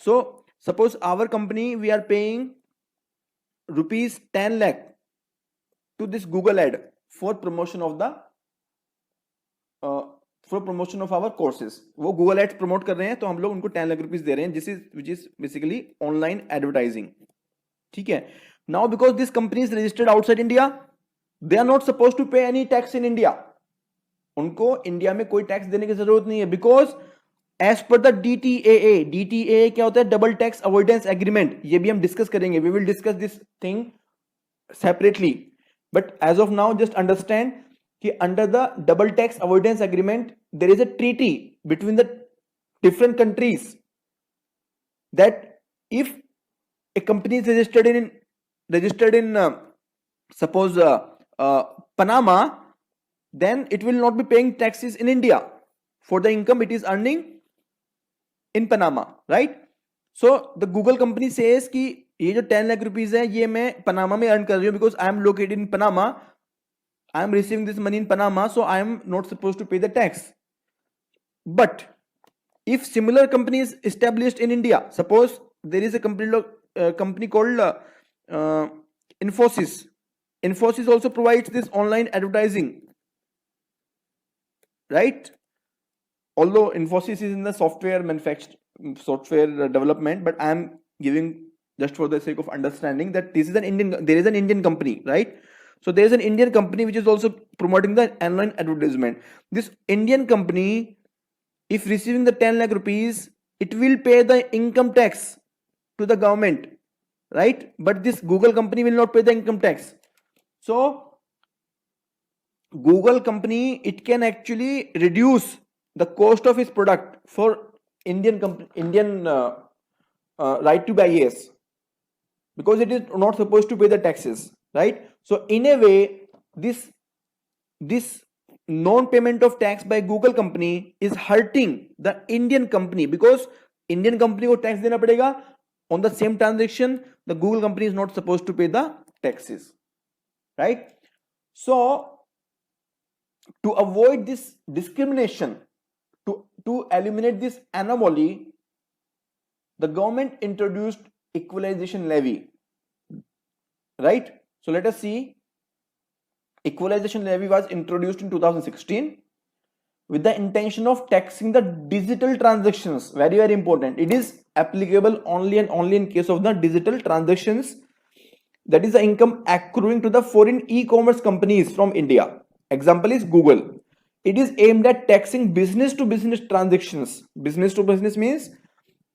So suppose our company we are paying ₹10 lakh to this Google ad for promotion of the for promotion of our courses. वो गूगल एड्स प्रमोट कर रहे हैं तो हम लोग उनको 10 लाख रुपीज दे रहे हैं, which is basically online advertising. ठीक है, now because this company is registered outside India, they are not suppose to pay any tax in India. उनको इंडिया में कोई टैक्स देने की जरूरत नहीं है, because as per the DTAA, DTAA क्या होता है? Double tax avoidance agreement. ये भी हम डिस्कस करेंगे, we will discuss this thing separately, but as of now just understand कि under the double tax avoidance agreement there is a treaty between the different countries that if a company is registered in suppose Panama, then it will not be paying taxes in India for the income it is earning in Panama, right? So the Google company says कि ये जो 10 lakh rupees है ये मैं Panama में earn कर रही हूँ because I am located in Panama, I am receiving this money in Panama, so I am not supposed to pay the tax. But if similar company is established in India, suppose there is a company called Infosys. Infosys also provides this online advertising, right? Although Infosys is in the software development, but I am giving just for the sake of understanding that this is there is an Indian company, right? So there is an Indian company which is also promoting the online advertisement. This Indian company, if receiving the 10 lakh rupees, it will pay the income tax to the government, right? But this Google company will not pay the income tax. So Google company, it can actually reduce the cost of its product for Indian right to buy IAS, because it is not supposed to pay the taxes, right? So in a way, this non-payment of tax by Google company is hurting the Indian company, because Indian company को tax देना पड़ेगा on the same transaction. The Google company is not supposed to pay the taxes, right? So to avoid this discrimination, to eliminate this anomaly, the government introduced equalization levy, right? So let us see. Equalization levy was introduced in 2016 with the intention of taxing the digital transactions. Very, very important. It is applicable only and only in case of the digital transactions, that is the income accruing to the foreign e-commerce companies from India. Example is Google. It is aimed at taxing business to business transactions. Business to business means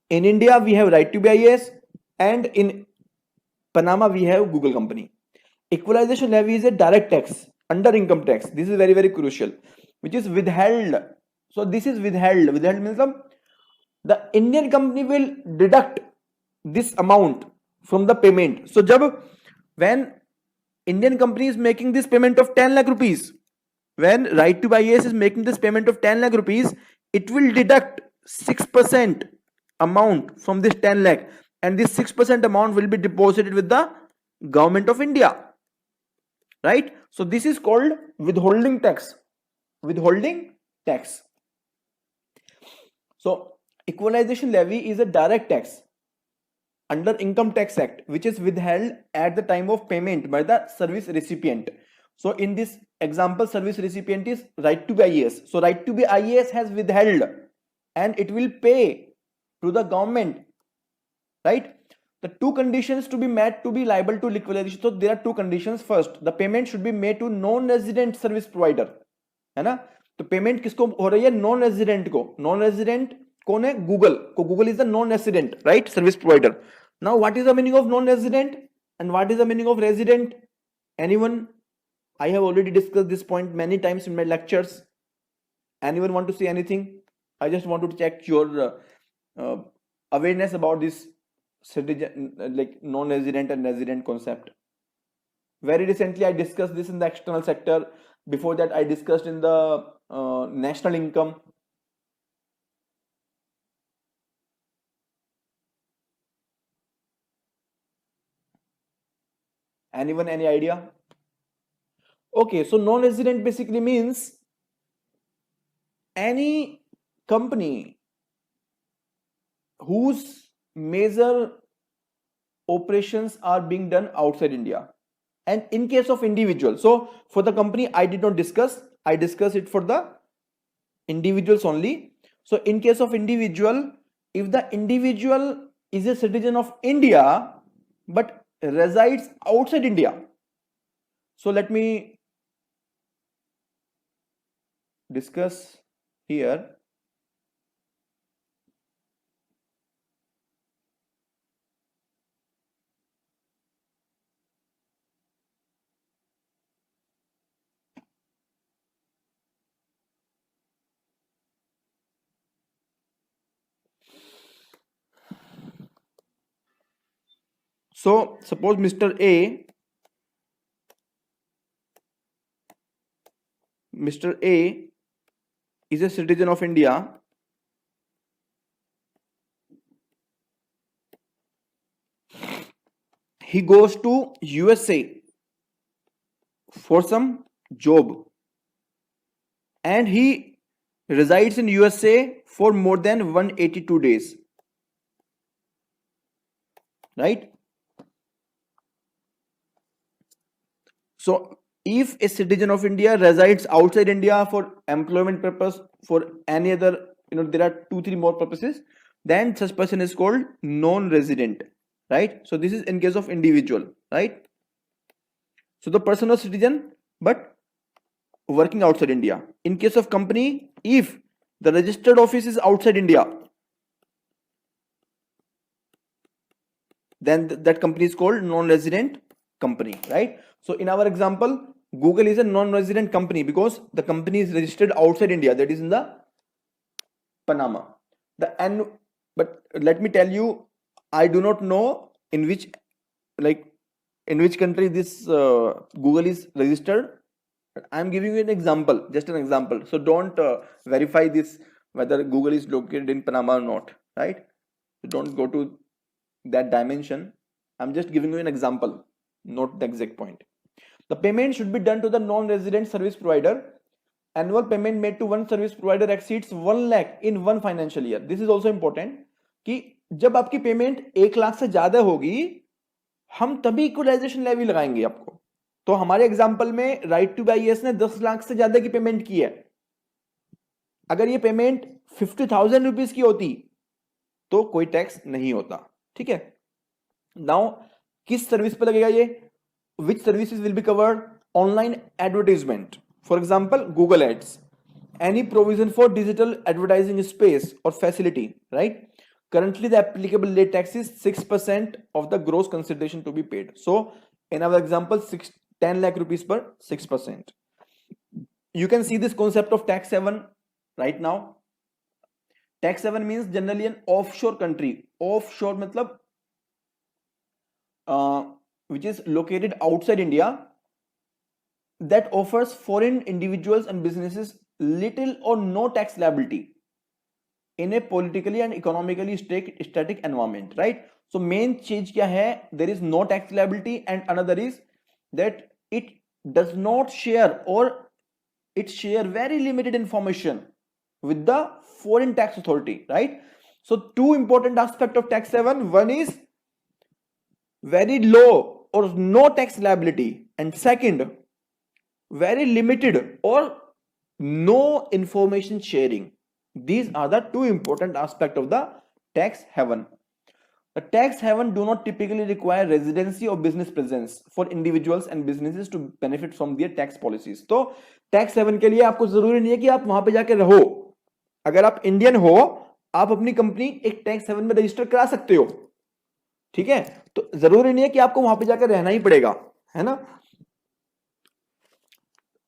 in India we have right to BIS, and in Panama we have Google company. Equalization levy is a direct tax under income tax. This is very, very crucial, which is withheld. So this is withheld. Withheld means the Indian company will deduct this amount from the payment. So when Indian company is making this payment of 10 lakh rupees, when right to BIS is making this payment of 10 lakh rupees, it will deduct 6% amount from this 10 lakh, and this 6% amount will be deposited with the government of India, right? So this is called withholding tax. Withholding tax. So equalization levy is a direct tax under Income Tax Act, which is withheld at the time of payment by the service recipient. So in this example, service recipient is right to BIS. So right to BIS has withheld, and it will pay to the government, right? The two conditions to be met to be liable to equalization. So there are two conditions. First, the payment should be made to non-resident service provider, है ना? तो payment किसको हो रही है? Non resident को. Non resident कौन है? गूगल को. Google is the non resident, right, service provider. Now what is the meaning of non resident and what is the meaning of resident? Anyone? I have already discussed this point many times in my lectures. Anyone want to say anything? I just want to check your awareness about this citizen, like non-resident and resident concept. Very recently I discussed this in the external sector. Before that I discussed in the national income. Anyone, any idea? Okay, so non-resident basically means any company whose major operations are being done outside India. And in case of individual, so for the company I did not discuss, I discussed it for the individuals only. So in case of individual, if the individual is a citizen of India but resides outside India, so let me discuss here. So suppose Mr. A is a citizen of India. He goes to USA for some job, and he resides in USA for more than 182 days, right? So if a citizen of India resides outside India for employment purpose, for any other, there are 2-3 more purposes, then such person is called non-resident, right? So this is in case of individual, right? So the person is citizen but working outside India. In case of company, if the registered office is outside India, then that company is called non-resident company, right? So in our example, Google is a non-resident company because the company is registered outside India, that is in the Panama. But let me tell you, I do not know in which country this Google is registered. I'm giving you an example, just an example. So don't verify this whether Google is located in Panama or not, right? So don't go to that dimension. I'm just giving you an example, not the exact point. The payment should be done to the non-resident service provider. Annual payment made to one service provider exceeds 1 lakh in one financial year. This is also important कि जब आपकी payment 1 lakh से ज्यादा होगी हम तभी equalisation levy लगाएंगे आपको. तो हमारे एग्जांपल में राइट टू बाईएस ने 10 लाख से ज्यादा की पेमेंट की है. अगर ये पेमेंट 50,000 रुपीज की होती तो कोई टैक्स नहीं होता. ठीक है. नाउ किस सर्विस पे लगेगा ये? Which services will be covered? Online advertisement, for example Google ads, any provision for digital advertising space और facility, right? Currently, the applicable rate tax is 6% of the gross consideration to be paid. So, in our example, 10 lakh rupees per 6%. You can see this concept of tax haven right now. Tax haven means generally an offshore country. Offshore matlab which is located outside India, that offers foreign individuals and businesses little or no tax liability in a politically and economically static environment, right? So main चीज क्या है? There is no tax liability, and another is that it does not share, or it share very limited information with the foreign tax authority, right? So two important aspects of tax haven. One is very low or no tax liability, and second, very limited or no information sharing. These are the two important aspects of the tax haven. The tax haven do not typically require residency or business presence for individuals and businesses to benefit from their tax policies. तो tax haven के लिए आपको जरूरी नहीं है कि आप वहां पे जाके रहो. अगर आप इंडियन हो, आप अपनी कंपनी एक टैक्स हेवन में रजिस्टर करा सकते हो. ठीक है. तो जरूरी नहीं है कि आपको वहां पे जाकर रहना ही पड़ेगा, है ना?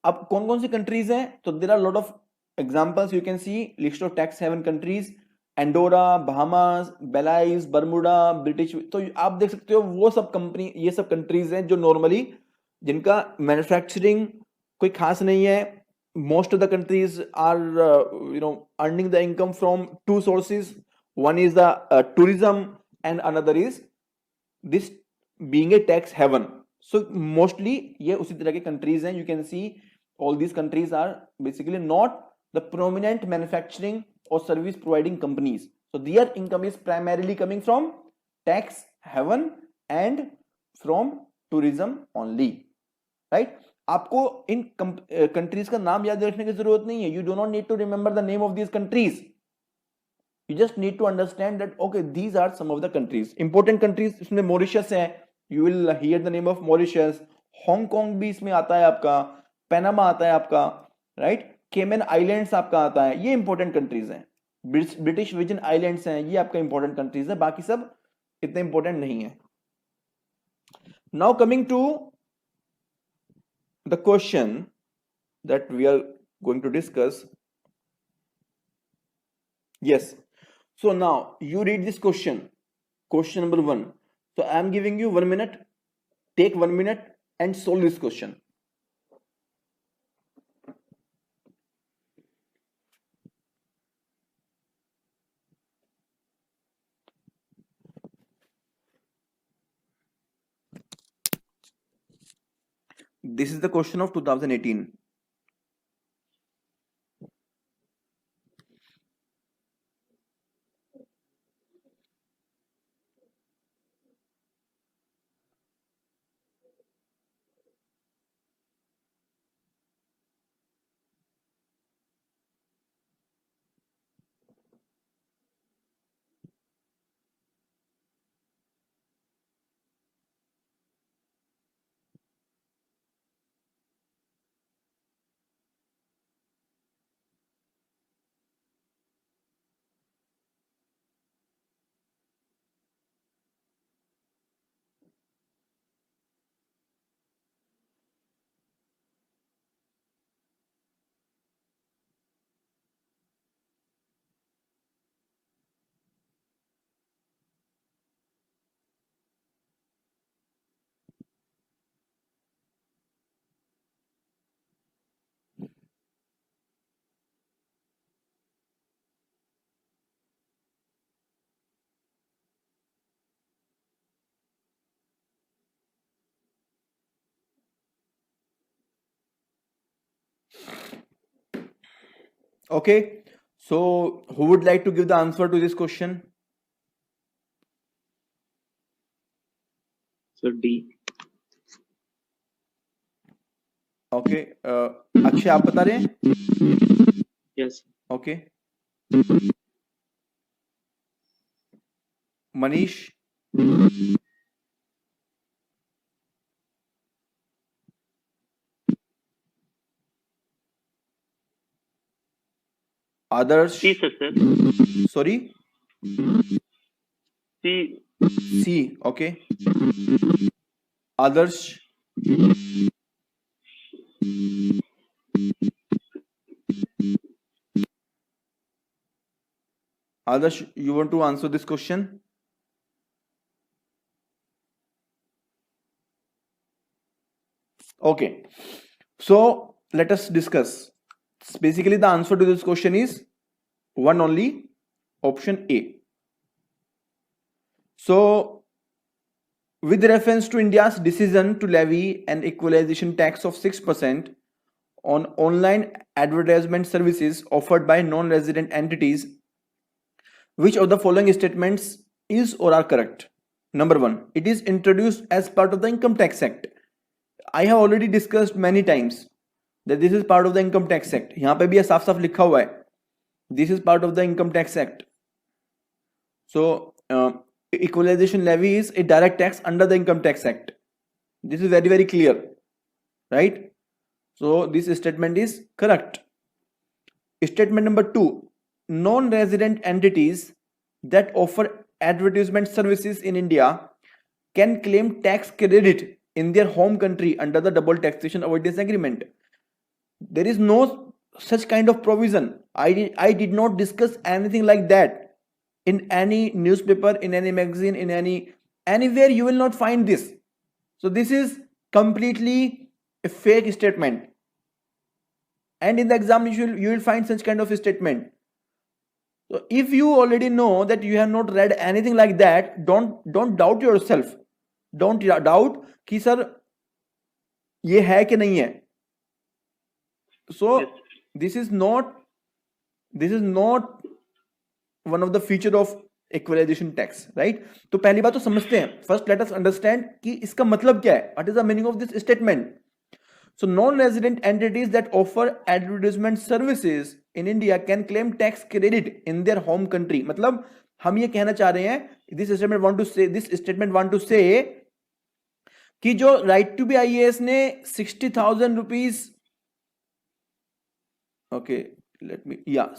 अब कौन कौन सी कंट्रीज हैं? तो there are lot of examples. You can see list of tax haven countries: Andorra, Bahamas, Belize, Bermuda, British. तो आप देख सकते हो वो सब कंपनी, ये सब कंट्रीज हैं जो नॉर्मली जिनका मैन्युफैक्चरिंग कोई खास नहीं है. Most of the countries are earning the income from two sources. One is the tourism and another is this being a tax haven. So mostly ये उसी तरह के कंट्रीज हैं. You can see all these countries are basically not the prominent manufacturing or service providing companies, so their income is primarily coming from tax haven and from tourism only, right? आपको इन countries का नाम याद रखने की जरूरत नहीं है. You do not need to remember the name of these countries. You just need to understand that okay, these are some of the countries. Important countries इसमें मॉरिशस है. You will hear the name of Mauritius. Hong Kong भी इसमें आता है आपका. Panama आता है आपका, राइट? केमन आइलैंड्स आपका आता है. ये इंपॉर्टेंट कंट्रीज हैं. ब्रिटिश विजन आइलैंड्स हैं, ये आपका इंपॉर्टेंट कंट्रीज है. बाकी सब इतने इंपॉर्टेंट नहीं है. Now coming to the question that we are going to discuss. Yes, so now you read this question, question number 1. So I am giving you 1 minute. Take 1 minute and solve this question. This is the question of 2018. Okay, so who would like to give the answer to this question? Sir D. Okay, Akshay आप बता रहे हैं? Yes. Okay, Manish? Adarsh? C sir. Sorry, C. C. Okay, Adarsh? Adarsh, you want to answer this question? Okay, so let us discuss. Basically, the answer to this question is one only, option A. So, with reference to India's decision to levy an equalization tax of 6% on online advertisement services offered by non-resident entities, which of the following statements is or are correct? Number one, it is introduced as part of the Income Tax Act. I have already discussed many times that this is part of the Income Tax Act. यहाँ पे भी ये साफ साफ लिखा हुआ है. This is part of the Income Tax Act. So, equalization levy is a direct tax under the Income Tax Act. This is very, very clear, right? So, this statement is correct. Statement number two, non-resident entities that offer advertisement services in India can claim tax credit in their home country under the double taxation avoidance agreement. There is no such kind of provision. I did not discuss anything like that in any newspaper, in any magazine, in anywhere you will not find this. So this is completely a fake statement. And in the exam you will find such kind of a statement. So if you already know that you have not read anything like that, don't doubt yourself. Don't doubt कि sir ये है कि नहीं है. So this is not one of the feature of equalization tax, right? तो पहली बात तो समझते हैं. First let us understand कि इसका मतलब क्या है. What is the meaning of this statement? So non-resident entities that offer advertisement services in India can claim tax credit in their home country. मतलब हम ये कहना चाह रहे हैं, this statement want to say कि जो राइट टू बी IAS ने 60,000 rupees, okay let me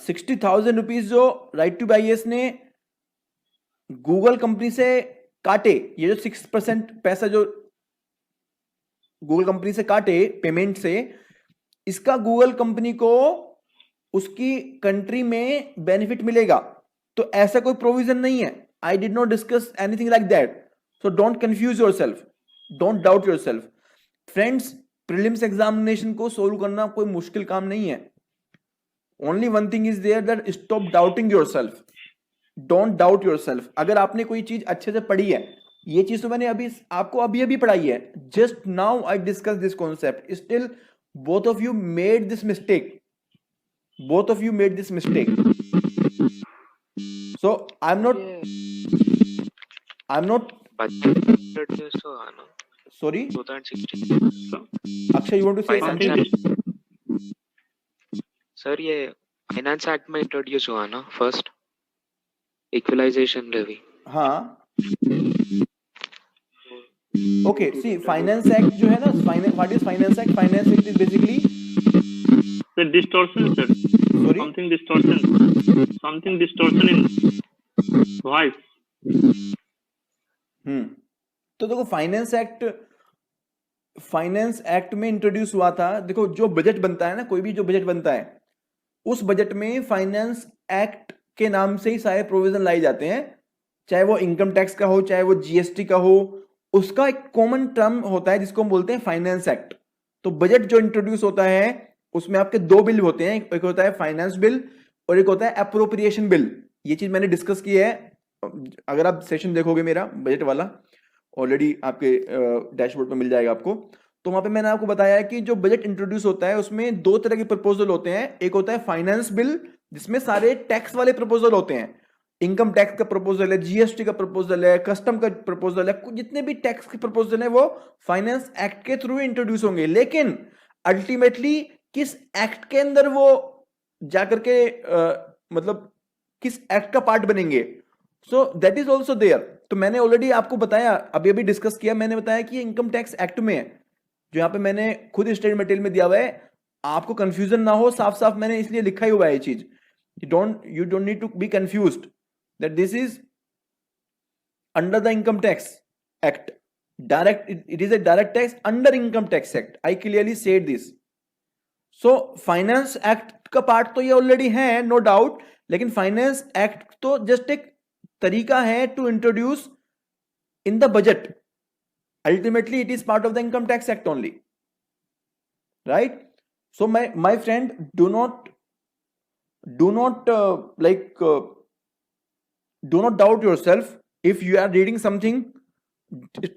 60,000 rupees जो राइट टू बी IAS ने गूगल कंपनी से काटे, ये जो 6% पैसा जो गूगल कंपनी से काटे पेमेंट से, इसका गूगल कंपनी को उसकी कंट्री में बेनिफिट मिलेगा. तो ऐसा कोई प्रोविजन नहीं है. I did not discuss anything like that. So don't confuse yourself, don't doubt yourself. Friends, prelims examination को सोल्व करना कोई मुश्किल काम नहीं है. Only one thing is there that stop doubting yourself. Don't doubt yourself. अगर आपने कोई चीज अच्छे से पढ़ी है, ये चीज तो मैंने आपको अभी पढ़ाई है, just now I discuss this concept, still both of you made this mistake. Both of you made this mistake. So I'm not Budget so आना. sorry. 2016. Akshay, you want to say something? Sir ये finance act में introduce हुआ ना first equalisation levy. हाँ. Okay, see, Finance Act जो है ना, what is Finance Act? Finance Act is basically The distortion, sir. Sorry? Something distortion in voice. तो देखो फाइनेंस एक्ट में इंट्रोड्यूस हुआ था. देखो जो बजट बनता है ना, कोई भी जो बजट बनता है, उस बजट में फाइनेंस एक्ट के नाम से ही सारे प्रोविजन लाए जाते हैं. चाहे वो इनकम टैक्स का हो, चाहे वो GST का हो, उसका एक कॉमन टर्म होता है जिसको हम बोलते हैं फाइनेंस एक्ट. तो बजट जो इंट्रोड्यूस होता है उसमें आपके दो बिल होते हैं, एक होता है फाइनेंस बिल और एक होता है अप्रोप्रिएशन बिल. ये चीज मैंने डिस्कस की है. अगर आप सेशन देखोगे मेरा बजट वाला, ऑलरेडी आपके डैशबोर्ड पे मिल जाएगा आपको. तो वहां पे मैंने आपको बताया कि जो बजट इंट्रोड्यूस होता है उसमें दो तरह के प्रपोजल होते हैं। एक होता है फाइनेंस बिल, जिसमें सारे टैक्स वाले प्रपोजल होते हैं, इनकम टैक्स का प्रपोजल है, जीएसटी का प्रपोजल है, कस्टम का प्रपोजल है, जितने भी टैक्स के प्रपोजल है वो फाइनेंस एक्ट के थ्रू इंट्रोड्यूस होंगे। लेकिन अल्टीमेटली किस एक्ट के अंदर वो जाकर के मतलब किस एक्ट का पार्ट बनेंगे, so that is also there. तो मैंने ऑलरेडी आपको बताया, अभी अभी डिस्कस किया, मैंने बताया कि इनकम टैक्स एक्ट में है, जो यहाँ पे मैंने खुद स्टडी मटेरियल में दिया हुआ है, आपको कंफ्यूजन ना हो, साफ साफ मैंने इसलिए लिखा ही हुआ है ये चीज। you don't need to be confused that this is under the income tax act, direct, it is a direct tax under income tax act, I clearly said this. So finance act का part तो ये already है, no doubt, लेकिन finance act तो just एक तरीका है to introduce in the budget, ultimately it is part of the income tax act only, right? So my friend, do not do not doubt yourself. If you are reading something,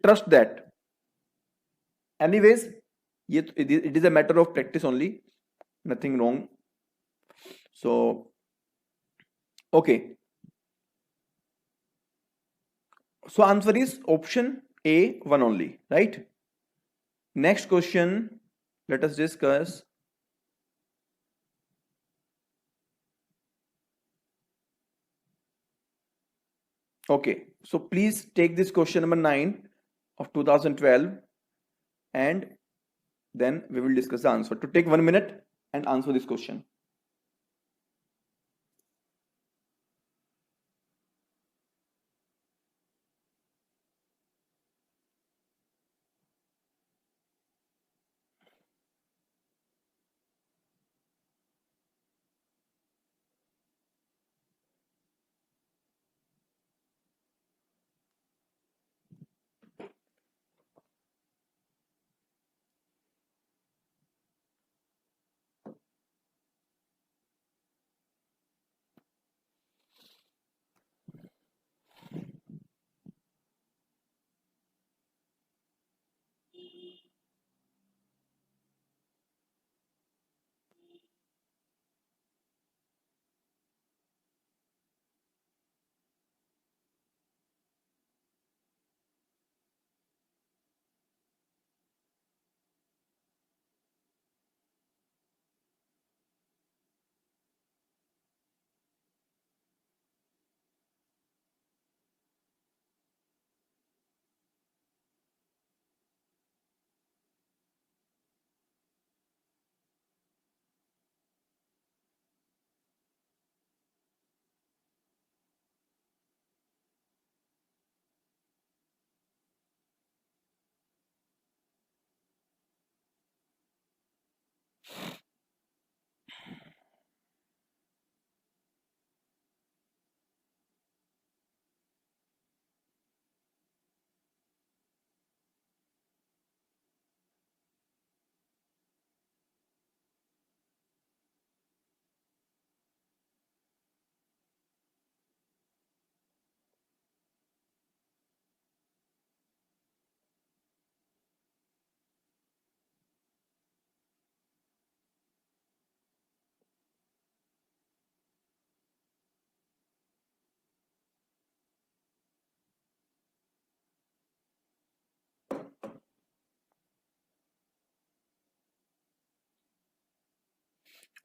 trust that. Anyways, it is a matter of practice only, nothing wrong. So okay, so answer is option A, one only, right? Next question, let us discuss. Okay, so please take this question number 9 of 2012 and then we will discuss the answer. To take 1 minute and answer this question.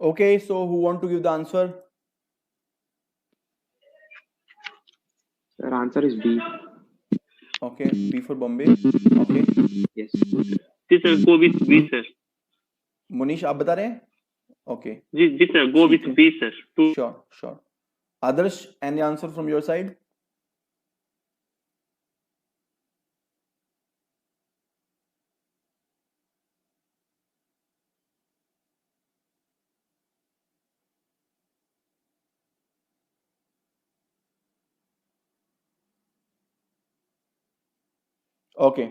Okay, so who want to give the answer? Sir, answer is B. Okay, B for Bombay. Okay, Yes. जी sir, go with B sir. Munish, आप बता रहे हैं? Okay, जी जी sir, go with B sir. Too sure. Adarsh, any answer from your side? Okay,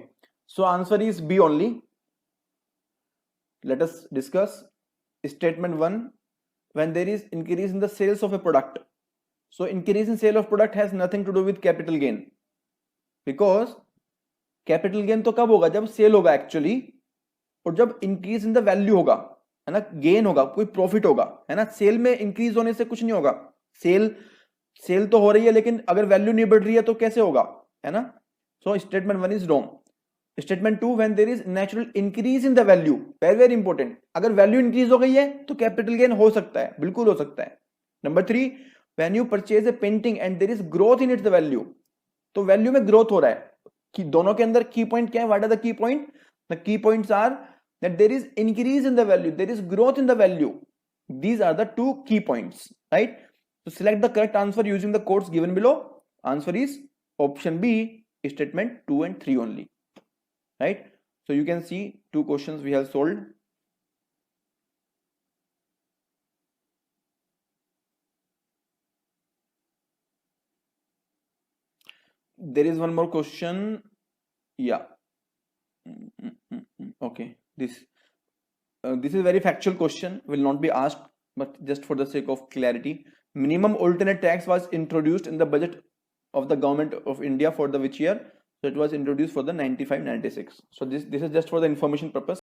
so answer is B only. Let us discuss statement 1. When there is increase in the sales of a product, so increase in sale of product has nothing to do with capital gain, because capital gain तो कब होगा? जब cell होगा actually, और जब increase in the value होगा, है ना, गेन होगा, कोई प्रॉफिट होगा, है ना, सेल में इंक्रीज होने से कुछ नहीं होगा, सेल तो हो रही है लेकिन अगर वैल्यू नहीं बढ़ रही है तो कैसे होगा, है ना। So statement 1 is wrong. Statement 2, when there is natural increase in the value, very very important, अगर वैल्यू इंक्रीज हो गई है तो कैपिटल गेन हो सकता है, बिल्कुल हो सकता है। Number 3, when you purchase a painting and there is growth in its the value, तो वैल्यू में ग्रोथ हो रहा है। कि दोनों के अंदर की पॉइंट क्या है, what are the key point, the key points are that there is increase in the value, there is growth in the value, these are the 2 key points, right? So select the correct answer using the codes given below. Answer is option B, statement 2 and 3 only, right? So you can see 2 questions we have solved. There is one more question. Yeah. Okay, this is a very factual question, will not be asked, but just for the sake of clarity, minimum alternate tax was introduced in the budget of the government of India for the which year? So it was introduced for the 95-96. So this is just for the information purpose.